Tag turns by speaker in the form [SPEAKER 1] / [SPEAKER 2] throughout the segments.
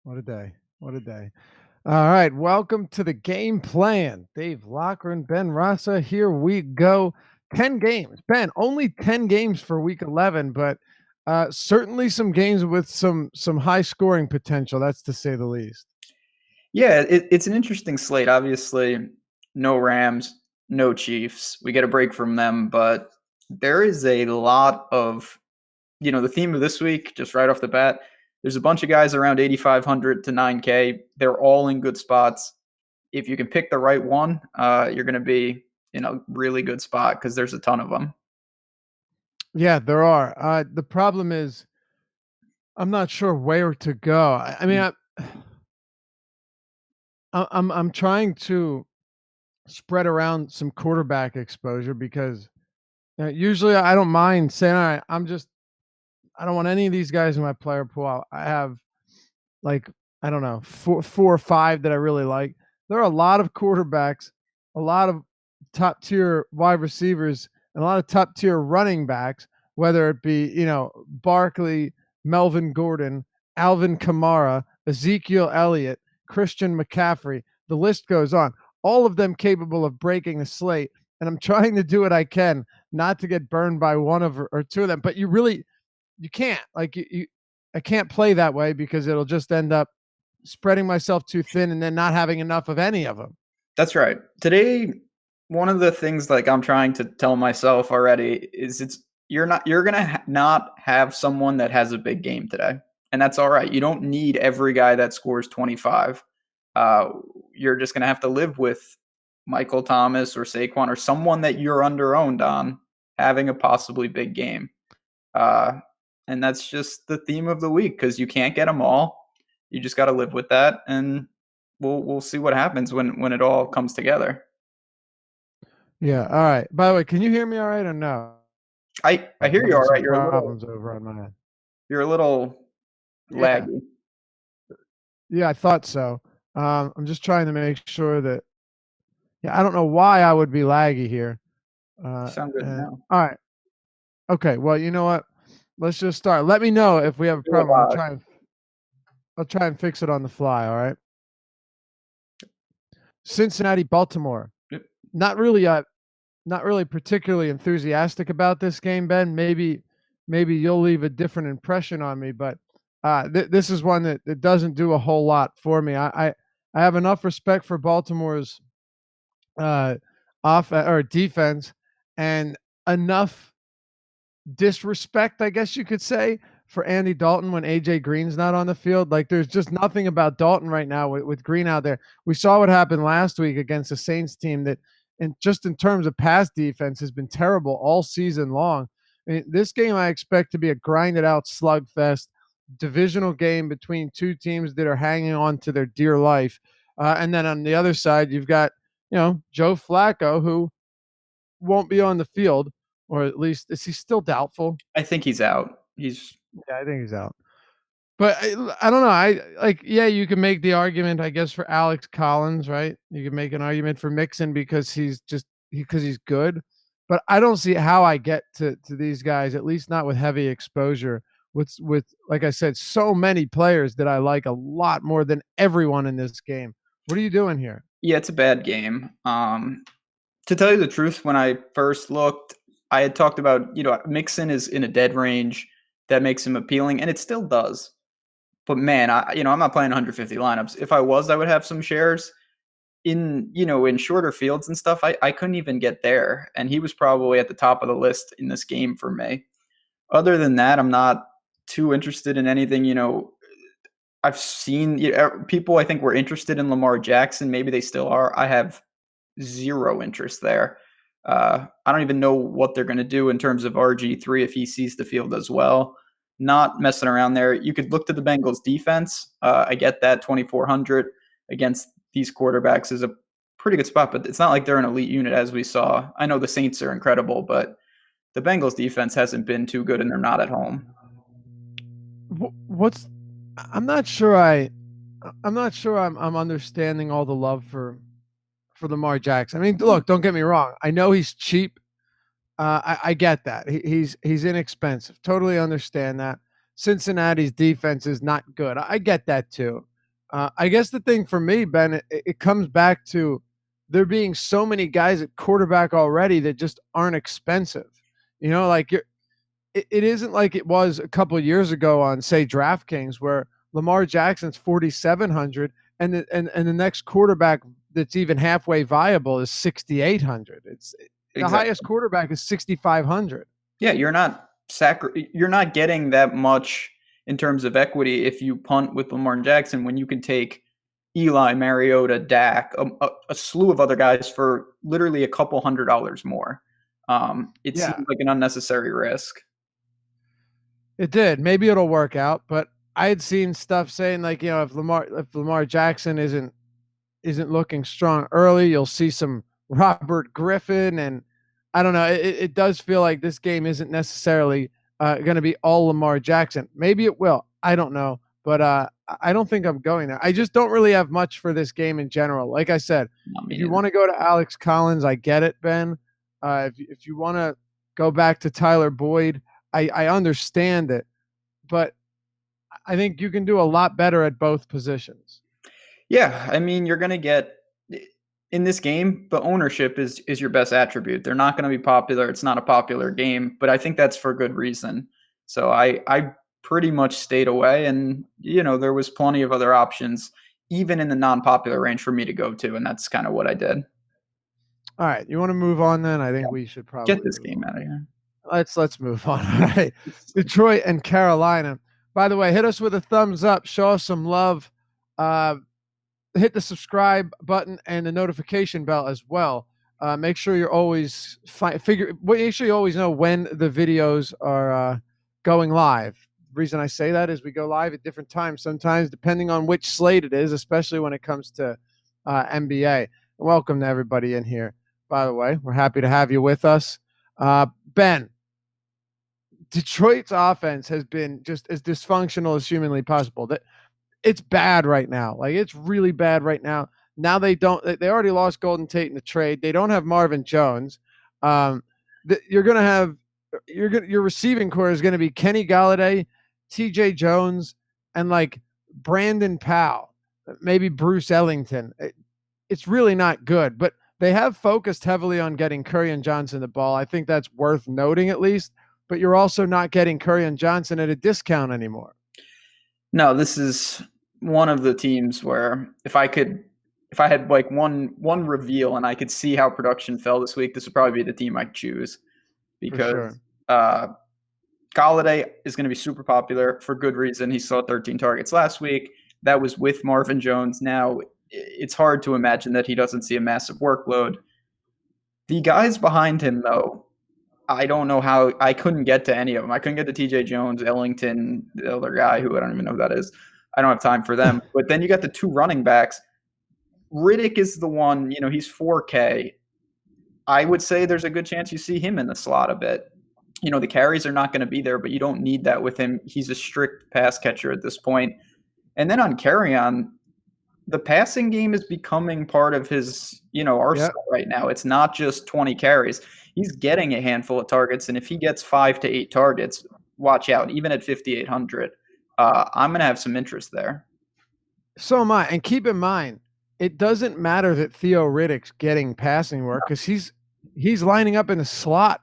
[SPEAKER 1] What a day. What a day. All right. Welcome to the game plan. Dave Locker and Ben Rasa. Here we go. 10 games. Ben, only 10 games for week 11, but certainly some games with some high scoring potential. That's to say the least.
[SPEAKER 2] Yeah, it's an interesting slate. Obviously, no Rams, no Chiefs. We get a break from them, but there is a lot of, the theme of this week, just right off the bat, there's a bunch of guys around 8,500 to 9K. They're all in good spots. If you can pick the right one, you're going to be in a really good spot because there's a ton of them.
[SPEAKER 1] Yeah, there are. The problem is I'm not sure where to go. I mean, I'm trying to spread around some quarterback exposure because usually I don't mind saying, all right, I don't want any of these guys in my player pool. I have like, I don't know, four or five that I really like. There are a lot of quarterbacks, a lot of top tier wide receivers, and a lot of top tier running backs, whether it be, Barkley, Melvin Gordon, Alvin Kamara, Ezekiel Elliott, Christian McCaffrey. The list goes on. All of them capable of breaking the slate. And I'm trying to do what I can not to get burned by one of or two of them. But you can't. Like I can't play that way because it'll just end up spreading myself too thin and then not having enough of any of them.
[SPEAKER 2] That's right. Today, one of the things like I'm trying to tell myself already is you're gonna not have someone that has a big game today, and that's all right. You don't need every guy that scores 25. Uh, you're just gonna have to live with Michael Thomas or Saquon or someone that you're under-owned on having a possibly big game. Uh, and that's just the theme of the week because you can't get them all. You just got to live with that, and we'll see what happens when it all comes together.
[SPEAKER 1] Yeah. All right. By the way, can you hear me all right or no?
[SPEAKER 2] I hear you
[SPEAKER 1] Having
[SPEAKER 2] all
[SPEAKER 1] some
[SPEAKER 2] right.
[SPEAKER 1] problems over on my end.
[SPEAKER 2] You're a little
[SPEAKER 1] Yeah.
[SPEAKER 2] laggy.
[SPEAKER 1] Yeah, I thought so. I'm just trying to make sure that, yeah, I don't know why I would be laggy here.
[SPEAKER 2] You sound good now.
[SPEAKER 1] All right. Okay. Well, you know what? Let's just start. Let me know if we have a
[SPEAKER 2] You're
[SPEAKER 1] problem.
[SPEAKER 2] alive.
[SPEAKER 1] I'll try and fix it on the fly. All right. Cincinnati, Baltimore.
[SPEAKER 2] Yep.
[SPEAKER 1] Not really not really particularly enthusiastic about this game, Ben. Maybe you'll leave a different impression on me, but this is one that doesn't do a whole lot for me. I have enough respect for Baltimore's off or defense and enough disrespect, I guess you could say, for Andy Dalton when AJ Green's not on the field. Like there's just nothing about Dalton right now with Green out there. We saw what happened last week against the Saints team that just in terms of pass defense has been terrible all season long. I mean, this game I expect to be a grinded out slugfest, divisional game between two teams that are hanging on to their dear life. And then on the other side, you've got, Joe Flacco, who won't be on the field, or at least is he still doubtful?
[SPEAKER 2] I think he's out. He's
[SPEAKER 1] Yeah, I think he's out. But I don't know. Yeah, you can make the argument, I guess, for Alex Collins, right? You can make an argument for Mixon because he's good. But I don't see how I get to these guys, at least not with heavy exposure. With like I said, so many players that I like a lot more than everyone in this game. What are you doing here?
[SPEAKER 2] yeah, it's a bad game. To tell you the truth, when I first looked, I had talked about Mixon is in a dead range that makes him appealing, and it still does. But man, I'm not playing 150 lineups. If I was, I would have some shares in shorter fields and stuff. I couldn't even get there, and he was probably at the top of the list in this game for me. Other than that, I'm not too interested in anything. I've seen people I think were interested in Lamar Jackson. Maybe they still are. I have zero interest there. I don't even know what they're going to do in terms of RG3 if he sees the field as well. Not messing around there. You could look to the Bengals defense. I get that 2,400 against these quarterbacks is a pretty good spot, but it's not like they're an elite unit as we saw. I know the Saints are incredible, but the Bengals defense hasn't been too good and they're not at home.
[SPEAKER 1] What's I'm not sure I'm understanding all the love for Lamar Jackson. I mean, look, don't get me wrong. I know he's cheap. I get that. He's inexpensive. Totally understand that. Cincinnati's defense is not good. I get that too. I guess the thing for me, Ben, it comes back to there being so many guys at quarterback already that just aren't expensive. You know, like it isn't like it was a couple of years ago on, say, DraftKings, where Lamar Jackson's 4,700, and the next quarterback that's even halfway viable is 6,800. It's the highest
[SPEAKER 2] Exactly.
[SPEAKER 1] quarterback is 6,500.
[SPEAKER 2] Yeah, you're not getting that much in terms of equity if you punt with Lamar Jackson when you can take Eli, Mariota, Dak, a slew of other guys for literally a couple $100 more. It
[SPEAKER 1] Yeah,
[SPEAKER 2] seems like an unnecessary risk.
[SPEAKER 1] it did. Maybe it'll work out, but I had seen stuff saying like, if Lamar Jackson isn't looking strong early, you'll see some Robert Griffin, and I don't know. It does feel like this game isn't necessarily going to be all Lamar Jackson. Maybe it will. I don't know, but I don't think I'm going there. I just don't really have much for this game in general. Like I said,
[SPEAKER 2] Not me
[SPEAKER 1] if you
[SPEAKER 2] neither.
[SPEAKER 1] want to go to Alex Collins, I get it, Ben. If you want to go back to Tyler Boyd, I understand it, but I think you can do a lot better at both positions.
[SPEAKER 2] Yeah, I mean, you're going to get in this game, the ownership is your best attribute. They're not going to be popular. It's not a popular game, but I think that's for good reason. So I pretty much stayed away, and there was plenty of other options, even in the non-popular range for me to go to, and that's kind of what I did.
[SPEAKER 1] All right, you want to move on then? I think
[SPEAKER 2] Yeah,
[SPEAKER 1] we should
[SPEAKER 2] get
[SPEAKER 1] probably
[SPEAKER 2] this
[SPEAKER 1] move
[SPEAKER 2] game
[SPEAKER 1] on.
[SPEAKER 2] out of here.
[SPEAKER 1] Let's move on. All right. Detroit and Carolina. By the way, hit us with a thumbs up, show us some love. Hit the subscribe button and the notification bell as well. Make sure you're always make sure you always know when the videos are going live. The reason I say that is we go live at different times sometimes, depending on which slate it is, especially when it comes to NBA. Welcome to everybody in here. By the way, we're happy to have you with us. Ben, Detroit's offense has been just as dysfunctional as humanly possible. That it's bad right now. Like it's really bad right now. Now they already lost Golden Tate in the trade. They don't have Marvin Jones. You're gonna have your receiving core is gonna be Kenny Galladay, T.J. Jones, and like Brandon Powell, maybe Bruce Ellington. It's really not good, but they have focused heavily on getting Curry and Johnson the ball. I think that's worth noting at least. But you're also not getting Curry and Johnson at a discount anymore.
[SPEAKER 2] No, this is one of the teams where if I had like one reveal and I could see how production fell this week, this would probably be the team I'd choose
[SPEAKER 1] For
[SPEAKER 2] because
[SPEAKER 1] sure.
[SPEAKER 2] Galladay is going to be super popular for good reason. He saw 13 targets last week. That was with Marvin Jones. Now it's hard to imagine that he doesn't see a massive workload. The guys behind him, though, I don't know how I couldn't get to any of them. I couldn't get to TJ Jones, Ellington, the other guy who I don't even know who that is. I don't have time for them. But then you got the two running backs. Riddick is the one, he's 4K. I would say there's a good chance you see him in the slot a bit. The carries are not going to be there, but you don't need that with him. He's a strict pass catcher at this point. And then on carry-on, the passing game is becoming part of his, arsenal right now. It's not just 20 carries. He's getting a handful of targets, and if he gets 5 to 8 targets, watch out. Even at 5,800, I'm going to have some interest there.
[SPEAKER 1] So am I. And keep in mind, it doesn't matter that Theo Riddick's getting passing work because he's lining up in the slot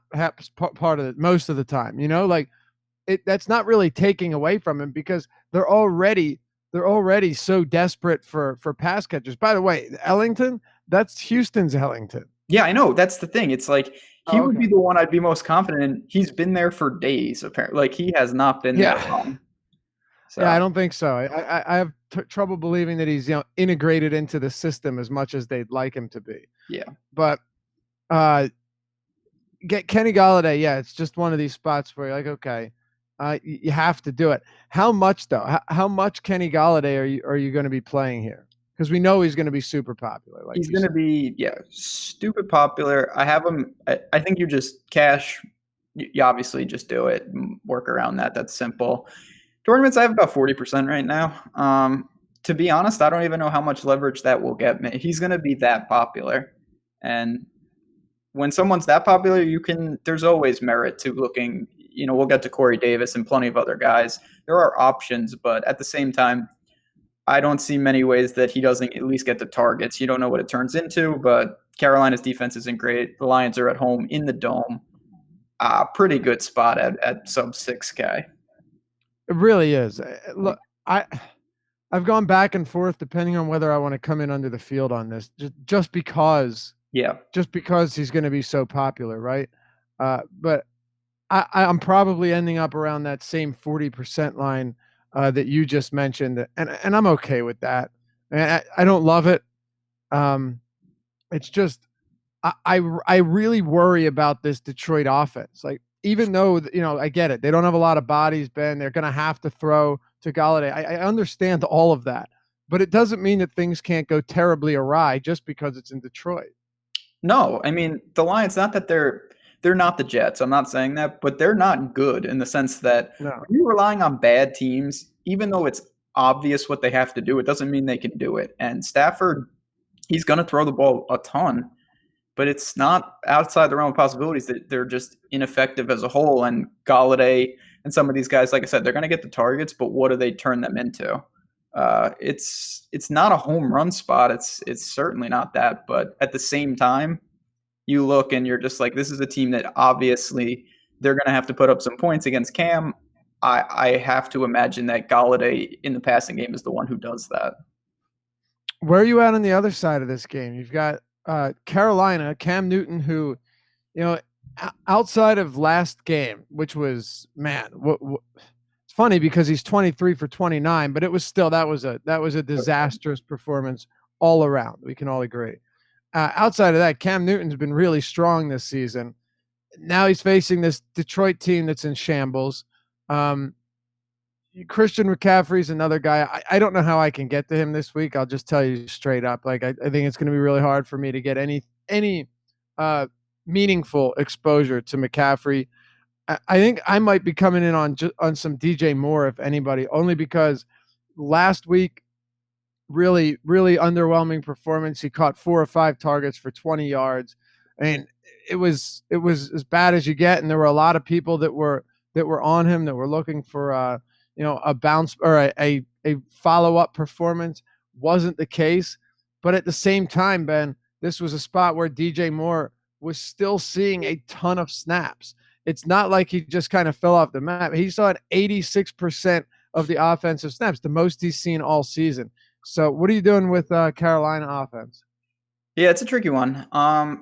[SPEAKER 1] part of it most of the time. That's not really taking away from him because they're already so desperate for pass catchers. By the way, Ellington, that's Houston's Ellington.
[SPEAKER 2] Yeah, I know. That's the thing. It's like he would
[SPEAKER 1] Okay.
[SPEAKER 2] be the one I'd be most confident in. He's been there for days, apparently. Like he has not been there long. So
[SPEAKER 1] Yeah, I don't think so. I have trouble believing that he's integrated into the system as much as they'd like him to be.
[SPEAKER 2] yeah.
[SPEAKER 1] But get Kenny Galladay. Yeah, it's just one of these spots where you're like, okay, you have to do it. How much though? How much Kenny Galladay are you going to be playing here? Because we know he's going to be super popular.
[SPEAKER 2] He's going to be, stupid popular. I have him. I think you just cash. You obviously just do it and work around that. That's simple. Tournaments, I have about 40% right now. To be honest, I don't even know how much leverage that will get me. He's going to be that popular. And when someone's that popular, there's always merit to looking, we'll get to Corey Davis and plenty of other guys. There are options, but at the same time, I don't see many ways that he doesn't at least get the targets. You don't know what it turns into, but Carolina's defense isn't great. The Lions are at home in the Dome. Pretty good spot at sub 6K.
[SPEAKER 1] It really is. Look, I've gone back and forth depending on whether I want to come in under the field on this, just because
[SPEAKER 2] Yeah.
[SPEAKER 1] he's going to be so popular, right? But I'm probably ending up around that same 40% line that you just mentioned, and I'm okay with that. I don't love it. It's just I really worry about this Detroit offense. Like, even though, I get it, they don't have a lot of bodies, Ben. They're going to have to throw to Galladay. I understand all of that, but it doesn't mean that things can't go terribly awry just because it's in Detroit.
[SPEAKER 2] No, I mean the Lions. Not that they're not the Jets. I'm not saying that, but they're not good in the sense that
[SPEAKER 1] No.
[SPEAKER 2] when you're relying on bad teams, even though it's obvious what they have to do, it doesn't mean they can do it. And Stafford, he's going to throw the ball a ton, but it's not outside the realm of possibilities that they're just ineffective as a whole. And Galladay and some of these guys, like I said, they're going to get the targets, but what do they turn them into? It's not a home run spot. It's certainly not that. But at the same time, you look and you're just like, this is a team that obviously they're going to have to put up some points against Cam. I have to imagine that Galladay in the passing game is the one who does that.
[SPEAKER 1] Where are you at on the other side of this game? You've got Carolina, Cam Newton, who, outside of last game, which was, man, it's funny because he's 23 for 29, but it was still, that was a disastrous performance all around. We can all agree. Outside of that, Cam Newton's been really strong this season. Now he's facing this Detroit team that's in shambles. Christian McCaffrey's another guy. I don't know how I can get to him this week. I'll just tell you straight up. Like, I think it's going to be really hard for me to get any meaningful exposure to McCaffrey. I think I might be coming in on some DJ Moore, if anybody, only because last week, really, really underwhelming performance. He caught 4 or 5 targets for 20 yards. I mean, it was as bad as you get, and there were a lot of people that were on him, that were looking for a bounce or a follow-up performance. Wasn't the case. But at the same time, Ben, this was a spot where DJ Moore was still seeing a ton of snaps. It's not like he just kind of fell off the map. He saw 86% of the offensive snaps, the most he's seen all season. So what are you doing with Carolina offense?
[SPEAKER 2] Yeah, it's a tricky one. I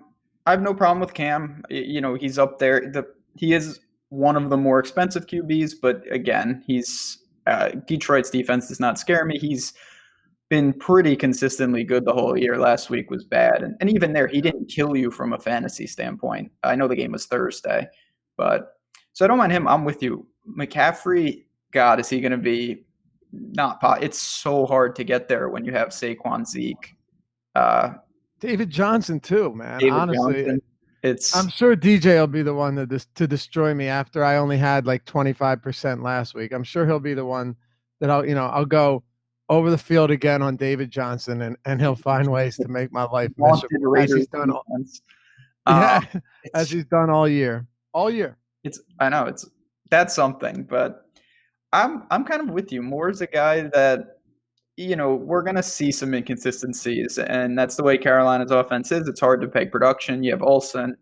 [SPEAKER 2] have no problem with Cam. He's up there. He is one of the more expensive QBs, but again, he's Detroit's defense does not scare me. He's been pretty consistently good the whole year. Last week was bad, and even there, he didn't kill you from a fantasy standpoint. I know the game was Thursday, but so I don't mind him. I'm with you. McCaffrey, God, is he going to be not? It's so hard to get there when you have Saquon, Zeke,
[SPEAKER 1] David Johnson too, man.
[SPEAKER 2] David
[SPEAKER 1] Honestly,
[SPEAKER 2] Johnson.
[SPEAKER 1] I'm sure DJ will be the one to destroy me after I only had like 25% last week. I'm sure he'll be the one that I'll go over the field again on David Johnson, and he'll find ways to make my life miserable, as he's done as he's done all year. All year.
[SPEAKER 2] I know that's something, but I'm kind of with you. Moore's a guy that we're going to see some inconsistencies, and that's the way Carolina's offense is. It's hard to peg production. You have Olsen,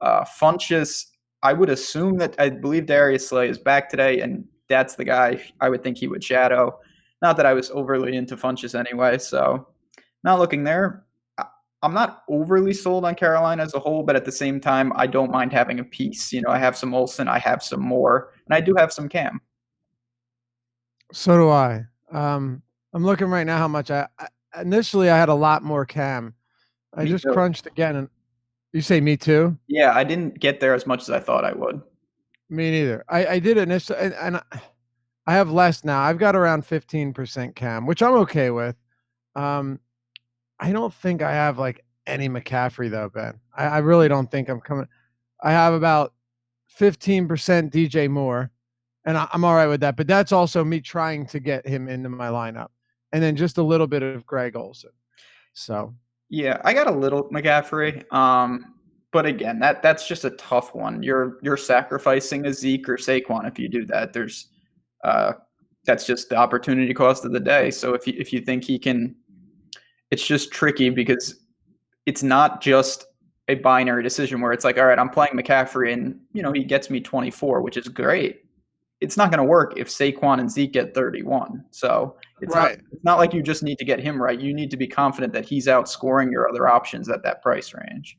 [SPEAKER 2] Funchess. I would assume that I believe Darius Slay is back today, and that's the guy I would think he would shadow. Not that I was overly into Funchess anyway, so not looking there. I'm not overly sold on Carolina as a whole, but at the same time, I don't mind having a piece. I have some Olsen, I have some Moore, and I do have some Cam.
[SPEAKER 1] So do I. I'm looking right now how much initially I had a lot more Cam. I just crunched again, and you say me too?
[SPEAKER 2] Yeah, I didn't get there as much as I thought I would.
[SPEAKER 1] Me neither. I did initially, and I have less now. I've got around 15% Cam, which I'm okay with. I don't think I have like any McCaffrey though, Ben. I really don't think I'm coming. I have about 15% DJ Moore, and I'm all right with that. But that's also me trying to get him into my lineup, and then just a little bit of Greg Olsen. So
[SPEAKER 2] yeah, I got a little McCaffrey. But again, that's just a tough one. You're sacrificing a Zeke or Saquon if you do that. There's that's just the opportunity cost of the day. So if you think he can, it's just tricky because it's not just a binary decision where it's like, all right, I'm playing McCaffrey and he gets me 24, which is great. It's not going to work if Saquon and Zeke get 31. So
[SPEAKER 1] Right.
[SPEAKER 2] it's not like you just need to get him right. You need to be confident that he's outscoring your other options at that price range.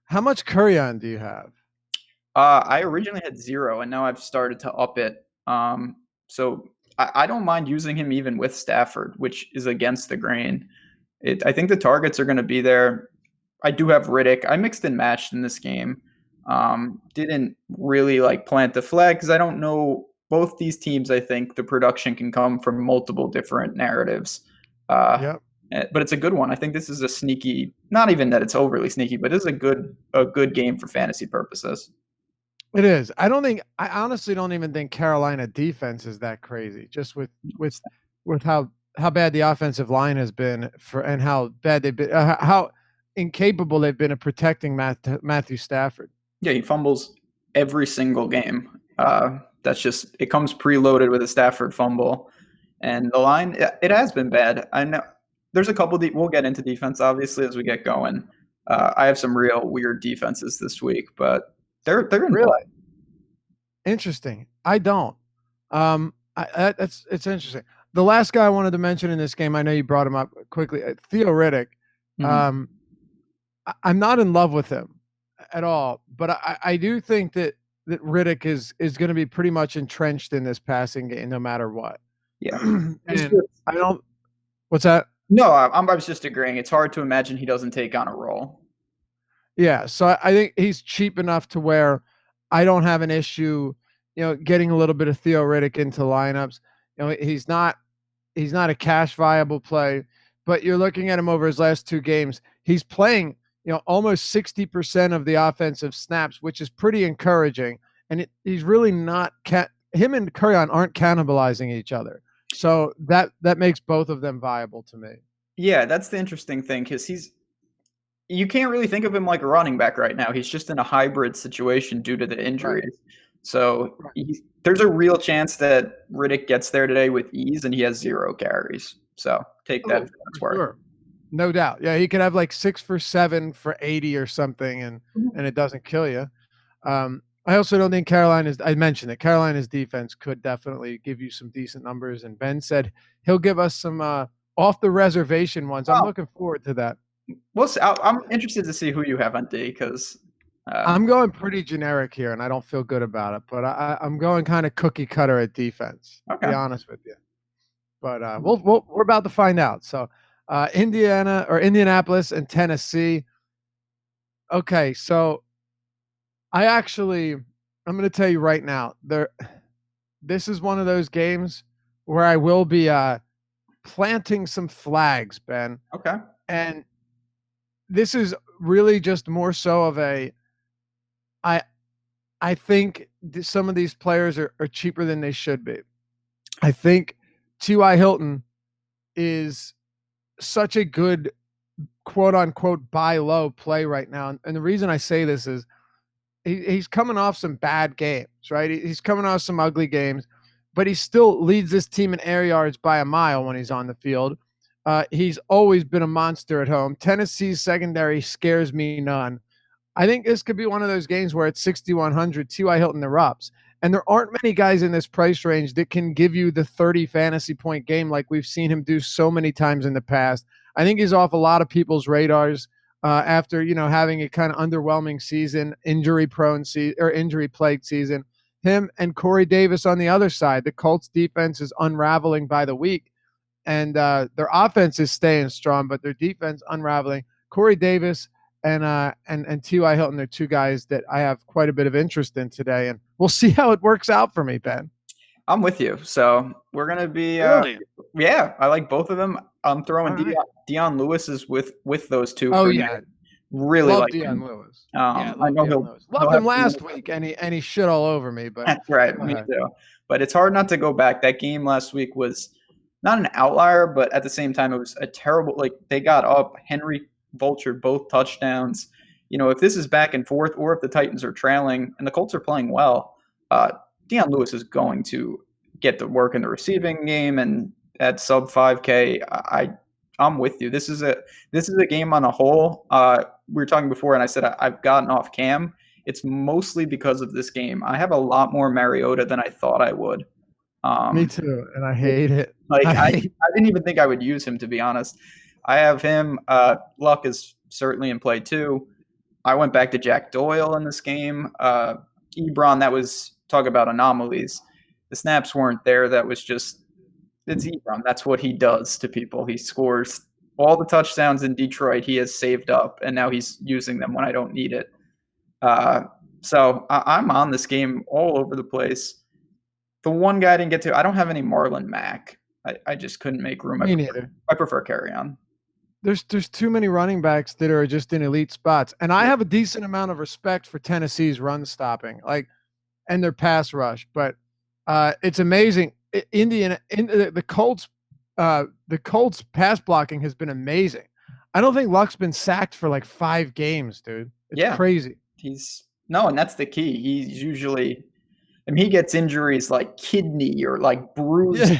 [SPEAKER 1] How much Curry on do you have?
[SPEAKER 2] I originally had 0, and now I've started to up it. So I don't mind using him even with Stafford, which is against the grain. I think the targets are going to be there. I do have Riddick. I mixed and matched in this game. Didn't really plant the flag because I don't know both these teams. I think the production can come from multiple different narratives.
[SPEAKER 1] Yep.
[SPEAKER 2] But it's a good one. I think this is a sneaky, not even that it's overly sneaky, but it's a good game for fantasy purposes.
[SPEAKER 1] It is. I honestly don't even think Carolina defense is that crazy. Just with how bad the offensive line has been and how bad they've been, how incapable they've been of protecting Matthew Stafford.
[SPEAKER 2] Yeah, he fumbles every single game. That's just, it comes preloaded with a Stafford fumble, and the line, it has been bad. I know there's a couple. We'll get into defense obviously as we get going. I have some real weird defenses this week, but they're in
[SPEAKER 1] Really
[SPEAKER 2] play.
[SPEAKER 1] interesting. I don't. It's interesting. The last guy I wanted to mention in this game, I know you brought him up quickly, Theo Riddick.
[SPEAKER 2] Mm-hmm.
[SPEAKER 1] I'm not in love with him at all, but I do think that Riddick is going to be pretty much entrenched in this passing game no matter what.
[SPEAKER 2] Yeah.
[SPEAKER 1] And I don't. What's that?
[SPEAKER 2] No, I was just agreeing. It's hard to imagine he doesn't take on a role.
[SPEAKER 1] Yeah, so I think he's cheap enough to where I don't have an issue, getting a little bit of Theo Riddick into lineups. He's not a cash viable play, but you're looking at him over his last 2 games. He's playing, almost 60% of the offensive snaps, which is pretty encouraging. And he's really not him and Curry aren't cannibalizing each other. So that makes both of them viable to me.
[SPEAKER 2] Yeah, that's the interesting thing because you can't really think of him like a running back right now. He's just in a hybrid situation due to the injuries. Right. So there's a real chance that Riddick gets there today with ease, and he has 0 carries. So take that for what's worth. Sure.
[SPEAKER 1] No doubt. Yeah, he could have 6 for 7 for 80 or something, and it doesn't kill you. I also don't think I mentioned it, Carolina's defense could definitely give you some decent numbers, and Ben said he'll give us some off the reservation ones. I'm looking forward to that.
[SPEAKER 2] Well, I'm interested to see who you have on D because
[SPEAKER 1] I'm going pretty generic here, and I don't feel good about it. But I'm going kind of cookie cutter at defense. Okay. To be honest with you, but we're about to find out. So Indianapolis and Tennessee. Okay, so I'm going to tell you right now, this is one of those games where I will be planting some flags, Ben.
[SPEAKER 2] Okay,
[SPEAKER 1] and this is really just more so of I think some of these players are cheaper than they should be. I think T.Y. Hilton is such a good quote unquote buy low play right now. And the reason I say this is he's coming off some bad games, right? He's coming off some ugly games, but he still leads this team in air yards by a mile when he's on the field. He's always been a monster at home. Tennessee's secondary scares me none. I think this could be one of those games where it's 6,100, T.Y. Hilton erupts. And there aren't many guys in this price range that can give you the 30 fantasy point game like we've seen him do so many times in the past. I think he's off a lot of people's radars after, having a kind of underwhelming season, injury-prone or injury-plagued season. Him and Corey Davis on the other side. The Colts defense is unraveling by the week. And their offense is staying strong, but their defense unraveling. Corey Davis and T.Y. Hilton are 2 guys that I have quite a bit of interest in today, and we'll see how it works out for me, Ben.
[SPEAKER 2] I'm with you. So we're gonna be, yeah, I like both of them. I'm throwing Dion Lewis is with those 2.
[SPEAKER 1] Oh yeah,
[SPEAKER 2] really
[SPEAKER 1] love
[SPEAKER 2] like
[SPEAKER 1] Dion Lewis.
[SPEAKER 2] I know he'll
[SPEAKER 1] loved him last week, and he shit all over me. But
[SPEAKER 2] that's right, me too. But it's hard not to go back. That game last week was not an outlier, but at the same time, it was a terrible. They got up. Henry Vulture both touchdowns. If this is back and forth, or if the Titans are trailing and the Colts are playing well, Dion Lewis is going to get to work in the receiving game and at sub 5K, I'm with you. This is a game on a whole. We were talking before, and I said I've gotten off Cam. It's mostly because of this game. I have a lot more Mariota than I thought I would.
[SPEAKER 1] Me too, and I hate it.
[SPEAKER 2] Like I
[SPEAKER 1] hate
[SPEAKER 2] didn't even think I would use him, to be honest. I have him. Luck is certainly in play too. I went back to Jack Doyle in this game. Ebron, that was talk about anomalies. The snaps weren't there. That was just it's Ebron. That's what he does to people. He scores all the touchdowns in Detroit. He has saved up, and now he's using them when I don't need it. So I'm on this game all over the place. The one guy I didn't get to, I don't have any Marlon Mack. I just couldn't make room.
[SPEAKER 1] Me neither.
[SPEAKER 2] I prefer carry on.
[SPEAKER 1] There's too many running backs that are just in elite spots, and I have a decent amount of respect for Tennessee's run stopping, and their pass rush. But it's amazing. The Colts pass blocking has been amazing. I don't think Luck's been sacked for like 5 games, dude. It's crazy.
[SPEAKER 2] And that's the key. He's usually, he gets injuries like kidney or like bruise.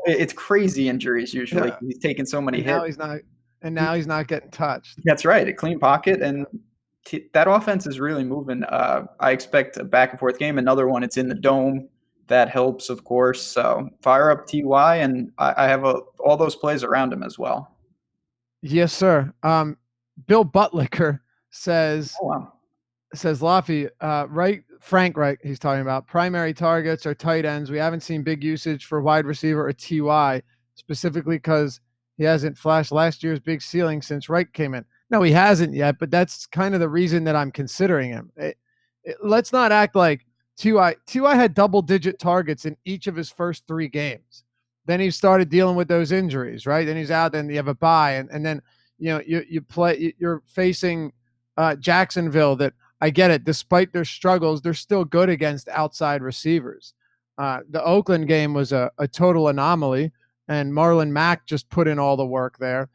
[SPEAKER 2] It's crazy injuries usually. Yeah. He's taking so many hits.
[SPEAKER 1] Now he's not getting touched.
[SPEAKER 2] That's right. A clean pocket, and that offense is really moving. I expect a back and forth game. Another one. It's in the dome. That helps, of course. So fire up TY, and I have all those plays around him as well.
[SPEAKER 1] Yes, sir. Bill Butlicker says, says Laffy, right? Frank, right? He's talking about primary targets or tight ends. We haven't seen big usage for wide receiver or TY, specifically because he hasn't flashed last year's big ceiling since Wright came in. No, he hasn't yet, but that's kind of the reason that I'm considering him. Let's not act like TY had double-digit targets in each of his first 3 games. Then he started dealing with those injuries, right? Then he's out. Then you have a bye, and then you're facing Jacksonville. That I get it. Despite their struggles, they're still good against outside receivers. The Oakland game was a total anomaly, and Marlon Mack just put in all the work there.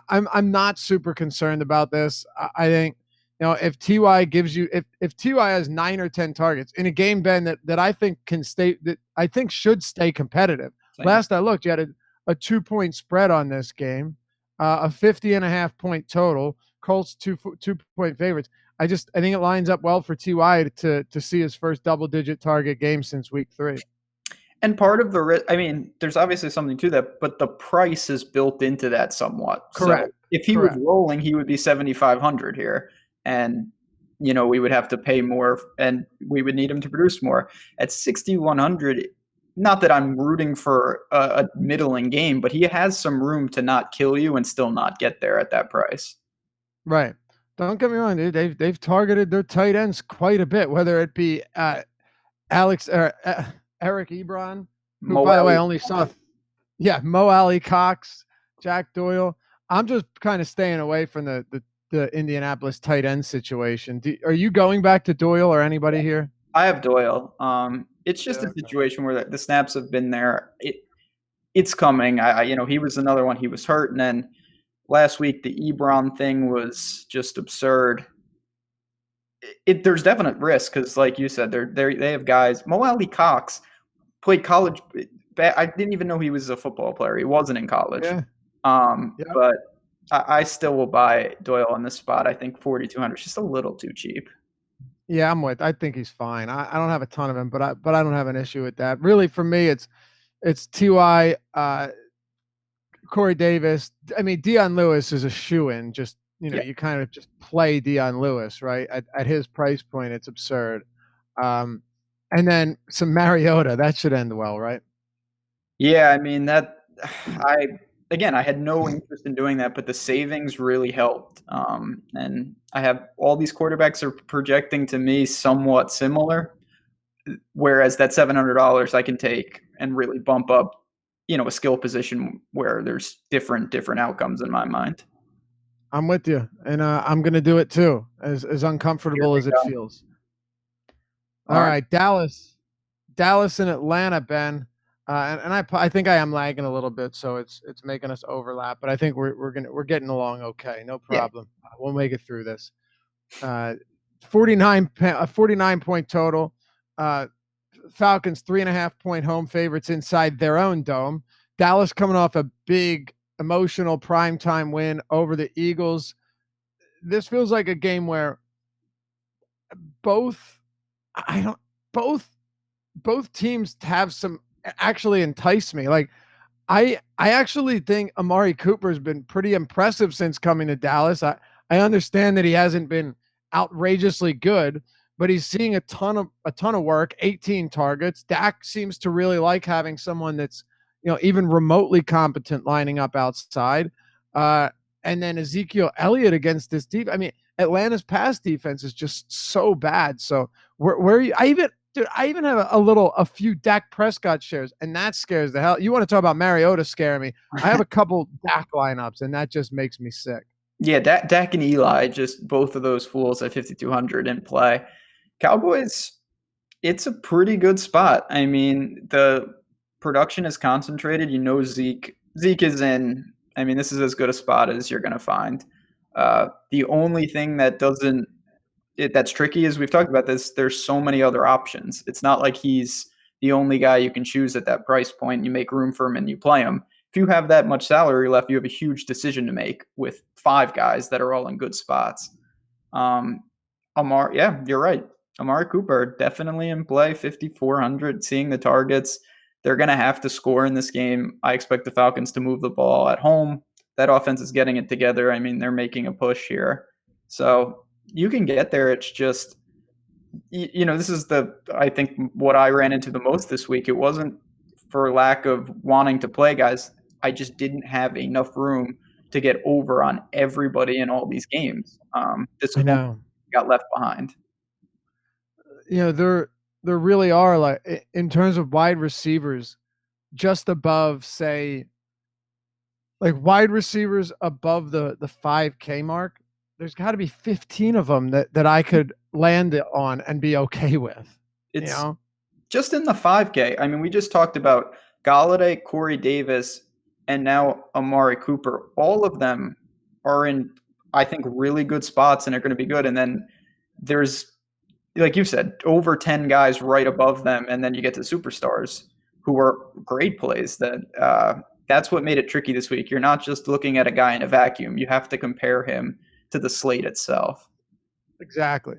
[SPEAKER 1] I'm not super concerned about this. I think, if TY gives you, if TY has 9 or 10 targets in a game, Ben, that I think should stay competitive. Same. Last I looked, you had a 2-point spread on this game, a 50.5 point total. Colts 2-point favorites. I think it lines up well for TY to see his first double-digit target game since week 3.
[SPEAKER 2] And part of the there's obviously something to that, but the price is built into that somewhat.
[SPEAKER 1] Correct.
[SPEAKER 2] So if he was rolling, he would be 7,500 here, and we would have to pay more, and we would need him to produce more. At 6,100, not that I'm rooting for a middling game, but he has some room to not kill you and still not get there at that price.
[SPEAKER 1] Right. Don't get me wrong, dude. They've targeted their tight ends quite a bit, whether it be Eric Ebron, who, by the way, only saw Mo Alley Cox, Jack Doyle. I'm just kind of staying away from the Indianapolis tight end situation. Are you going back to Doyle or anybody here?
[SPEAKER 2] I have Doyle. It's just a situation where the snaps have been there. It's coming. He was another one. He was hurt, and then last week the Ebron thing was just absurd. There's definite risk because, like you said, they have guys. Mo Alley Cox played college. I didn't even know he was a football player. He wasn't in college.
[SPEAKER 1] Yeah.
[SPEAKER 2] But I still will buy Doyle on this spot. I think 4,200 is just a little too cheap.
[SPEAKER 1] Yeah, I think he's fine. I don't have a ton of him, but I don't have an issue with that. Really, for me, it's Ty, Corey Davis. Dion Lewis is a shoo-in. Just you kind of just play Dion Lewis, right? At his price point, it's absurd. And then some Mariota. That should end well, right?
[SPEAKER 2] Yeah, I had no interest in doing that, but the savings really helped. And I have all these quarterbacks are projecting to me somewhat similar, whereas that $700 I can take and really bump up, a skill position where there's different outcomes in my mind.
[SPEAKER 1] I'm with you, and I'm going to do it too, as uncomfortable as it feels. All right, Dallas and Atlanta, Ben. And I think I am lagging a little bit, so it's making us overlap. But I think we're getting along okay, no problem. Yeah. We'll make it through this. 49 point total. Falcons 3.5-point home favorites inside their own dome. Dallas coming off a big emotional primetime win over the Eagles. This feels like a game where both I don't both both teams have some actually entice me. Like I actually think Amari Cooper's been pretty impressive since coming to Dallas. I understand that he hasn't been outrageously good, but he's seeing a ton of work, 18 targets. Dak seems to really like having someone that's, even remotely competent lining up outside. And then Ezekiel Elliott against this deep. I mean, Atlanta's pass defense is just so bad. So where you I even have a few Dak Prescott shares, and that scares the hell. You want to talk about Mariota scaring me? I have a couple Dak lineups, and that just makes me sick.
[SPEAKER 2] Yeah, Dak and Eli, just both of those fools at 5,200 in play. Cowboys, it's a pretty good spot. I mean, the production is concentrated. Zeke is in. I mean, this is as good a spot as you're going to find. The only thing that's tricky is we've talked about this. There's so many other options. It's not like he's the only guy you can choose at that price point. You make room for him and you play him. If you have that much salary left, you have a huge decision to make with 5 guys that are all in good spots. Yeah, you're right. Amari Cooper definitely in play, 5,400. Seeing the targets, they're going to have to score in this game. I expect the Falcons to move the ball at home. That offense is getting it together. I mean, they're making a push here. So you can get there. It's just, this is I think what I ran into the most this week. It wasn't for lack of wanting to play guys. I just didn't have enough room to get over on everybody in all these games. This
[SPEAKER 1] I know.
[SPEAKER 2] got left behind.
[SPEAKER 1] There really are, like, in terms of wide receivers, just above, say, like wide receivers above the 5K mark. There's got to be 15 of them that I could land it on and be okay with.
[SPEAKER 2] It's just in the 5K. I mean, we just talked about Golladay, Corey Davis, and now Amari Cooper. All of them are in, I think, really good spots and are going to be good. And then there's, like you said, over 10 guys right above them. And then you get to superstars who are great plays. That's what made it tricky this week. You're not just looking at a guy in a vacuum. You have to compare him to the slate itself.
[SPEAKER 1] Exactly.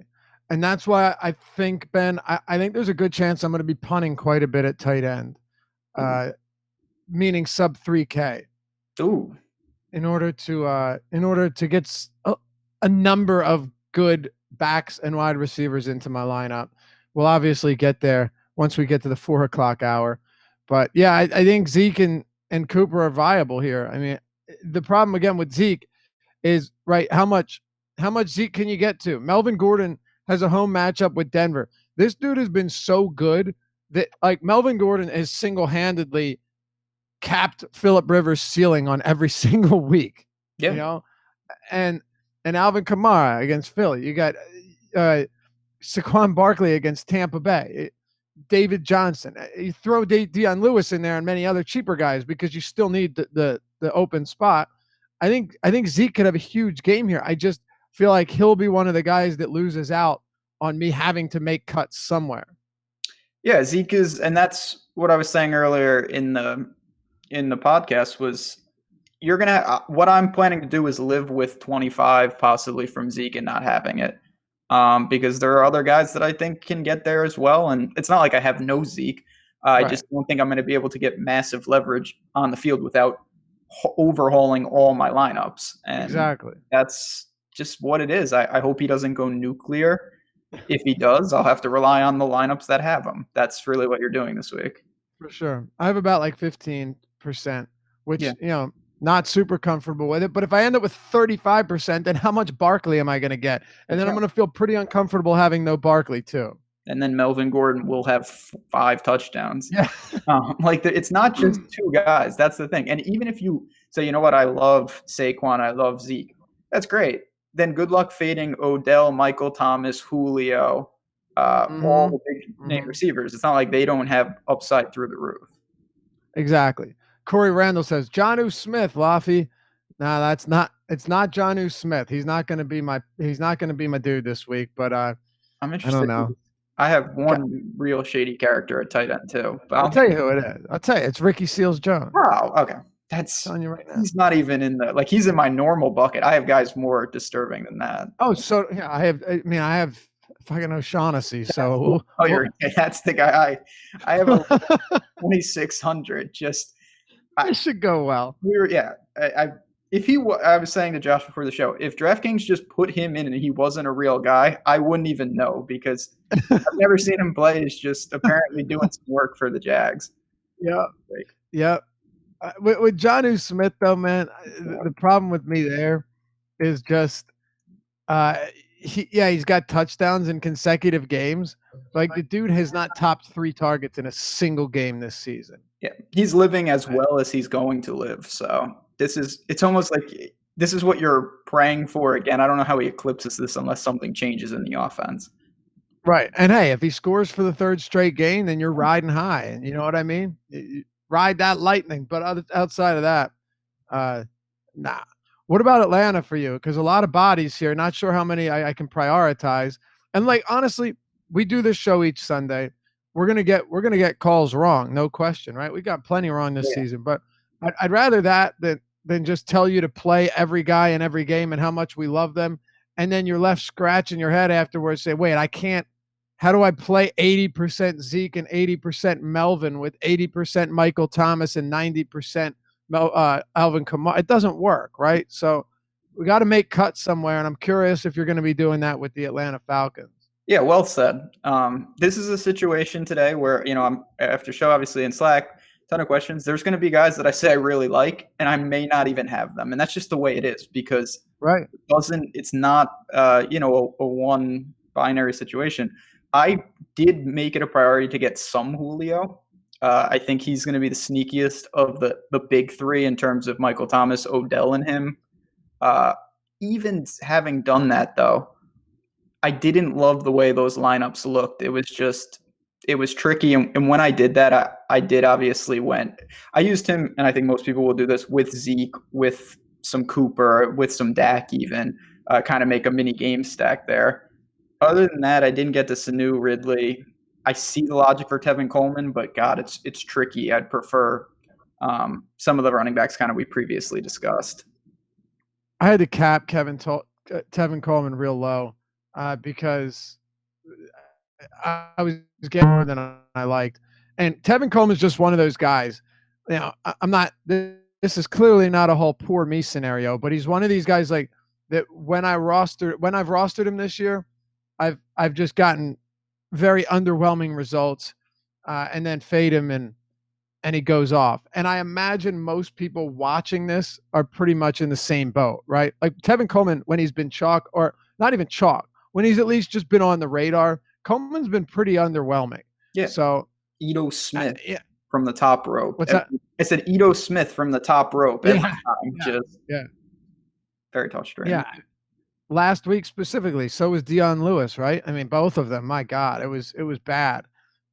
[SPEAKER 1] And that's why I think, Ben, I think there's a good chance I'm going to be punting quite a bit at tight end, meaning sub 3K.
[SPEAKER 2] Ooh.
[SPEAKER 1] In order to get a number of good backs and wide receivers into my lineup. We'll obviously get there once we get to the 4:00 hour. But yeah, I think Zeke and Cooper are viable here. I mean, the problem again with Zeke is, right, how much Zeke can you get to? Melvin Gordon has a home matchup with Denver. This dude has been so good that, like, Melvin Gordon has single-handedly capped Phillip Rivers' ceiling on every single week.
[SPEAKER 2] Yeah.
[SPEAKER 1] And Alvin Kamara against Philly. You got Saquon Barkley against Tampa Bay. David Johnson. You throw Deion Lewis in there and many other cheaper guys because you still need the open spot. I think Zeke could have a huge game here. I just feel like he'll be one of the guys that loses out on me having to make cuts somewhere.
[SPEAKER 2] Yeah, Zeke is, and that's what I was saying earlier in the podcast was you're gonna. What I'm planning to do is live with 25 possibly from Zeke and not having it, because there are other guys that I think can get there as well. And it's not like I have no Zeke. I just don't think I'm going to be able to get massive leverage on the field without overhauling all my lineups. And
[SPEAKER 1] exactly,
[SPEAKER 2] that's just what it is. I hope he doesn't go nuclear. If he does, I'll have to rely on the lineups that have him. That's really what you're doing this week.
[SPEAKER 1] For sure. I have about like 15%, which, not super comfortable with it. But if I end up with 35%, then how much Barkley am I going to get? And then I'm going to feel pretty uncomfortable having no Barkley too.
[SPEAKER 2] And then Melvin Gordon will have 5 touchdowns.
[SPEAKER 1] Yeah.
[SPEAKER 2] It's not just 2 guys. That's the thing. And even if you say, you know what, I love Saquon, I love Zeke, that's great. Then good luck fading Odell, Michael Thomas, Julio, all the big name receivers. It's not like they don't have upside through the roof.
[SPEAKER 1] Exactly. Corey Randall says, Jonnu Smith, Laffy. No, it's not Jonnu Smith. He's not going to be my dude this week, but I'm
[SPEAKER 2] interested.
[SPEAKER 1] I don't know.
[SPEAKER 2] I have
[SPEAKER 1] Okay.
[SPEAKER 2] one real shady character at tight end too. But
[SPEAKER 1] I'll tell you who it is. I'll tell you, it's Ricky Seals-Jones.
[SPEAKER 2] wow, okay.
[SPEAKER 1] Telling you right now.
[SPEAKER 2] He's not even in the he's in my normal bucket. I have guys more disturbing than that.
[SPEAKER 1] Oh, so yeah, I have fucking O'Shaughnessy. So
[SPEAKER 2] Oh, that's the guy. I have a 2,600. Just
[SPEAKER 1] it should go well.
[SPEAKER 2] I was saying to Josh before the show, if DraftKings just put him in and he wasn't a real guy, I wouldn't even know because I've never seen him play. He's just apparently doing some work for the Jags.
[SPEAKER 1] Yeah, yeah. With Jonnu Smith though, man, the problem with me there is just he's got touchdowns in consecutive games. Like the dude has not topped 3 targets in a single game this season.
[SPEAKER 2] Yeah, he's living as well as he's going to live. So it's almost like this is what you're praying for. Again, I don't know how he eclipses this unless something changes in the offense.
[SPEAKER 1] Right. And hey, if he scores for the 3rd straight game, then you're riding high. And you know what I mean? You ride that lightning. But outside of that, nah. What about Atlanta for you? Because a lot of bodies here. Not sure how many I can prioritize. And like honestly, we do this show each Sunday. We're gonna get calls wrong, no question, right? We got plenty wrong this season, but I'd rather that than just tell you to play every guy in every game and how much we love them, and then you're left scratching your head afterwards. Say, wait, I can't. How do I play 80% Zeke and 80% Melvin with 80% Michael Thomas and 90% Alvin Kamara? It doesn't work, right? So we got to make cuts somewhere, and I'm curious if you're going to be doing that with the Atlanta Falcons.
[SPEAKER 2] Yeah, well said. This is a situation today where I'm after show obviously in Slack, ton of questions. There's going to be guys that I say I really like, and I may not even have them, and that's just the way it is because it's not a one binary situation. I did make it a priority to get some Julio. I think he's going to be the sneakiest of the big 3 in terms of Michael Thomas, Odell, and him. Even having done that, though, I didn't love the way those lineups looked. It was tricky. And when I did that, I did obviously I used him, and I think most people will do this with Zeke, with some Cooper, with some Dak even, kind of make a mini game stack there. Other than that, I didn't get to Sanu, Ridley. I see the logic for Tevin Coleman, but God, it's tricky. I'd prefer some of the running backs kind of we previously discussed.
[SPEAKER 1] I had to cap Tevin Coleman real low because I was getting more than I liked. And Tevin Coleman is just one of those guys. I'm not – this is clearly not a whole poor me scenario, but he's one of these guys like that when I've rostered him this year, I've just gotten very underwhelming results and then fade him and he goes off. And I imagine most people watching this are pretty much in the same boat, right? Like Tevin Coleman, when he's been chalk or not even chalk, when he's at least just been on the radar, Coleman's been pretty underwhelming.
[SPEAKER 2] Yeah.
[SPEAKER 1] So
[SPEAKER 2] Ito Smith from the top rope.
[SPEAKER 1] What's that?
[SPEAKER 2] I said Ito Smith from the top rope every time. Just very tough strain.
[SPEAKER 1] Yeah. Last week specifically, so was Dion Lewis, right? I mean, both of them. My God, it was bad.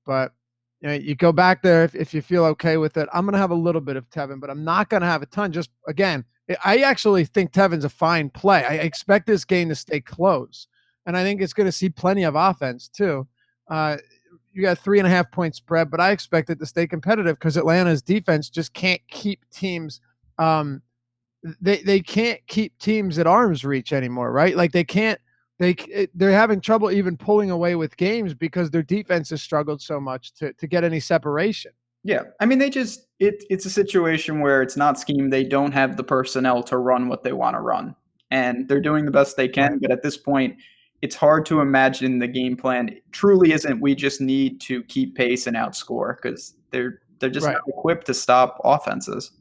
[SPEAKER 1] But you go back there if you feel okay with it. I'm going to have a little bit of Tevin, but I'm not going to have a ton. Just again, I actually think Tevin's a fine play. I expect this game to stay close, and I think it's going to see plenty of offense too. You got 3.5 point spread, but I expect it to stay competitive because Atlanta's defense just can't keep teams. They can't keep teams at arm's reach anymore, right? Like they can't. They're having trouble even pulling away with games because their defense has struggled so much to get any separation.
[SPEAKER 2] Yeah. I mean, it's a situation where it's not scheme. They don't have the personnel to run what they want to run. And they're doing the best they can. But at this point, it's hard to imagine the game plan truly isn't we just need to keep pace and outscore because they're just not equipped to stop offenses.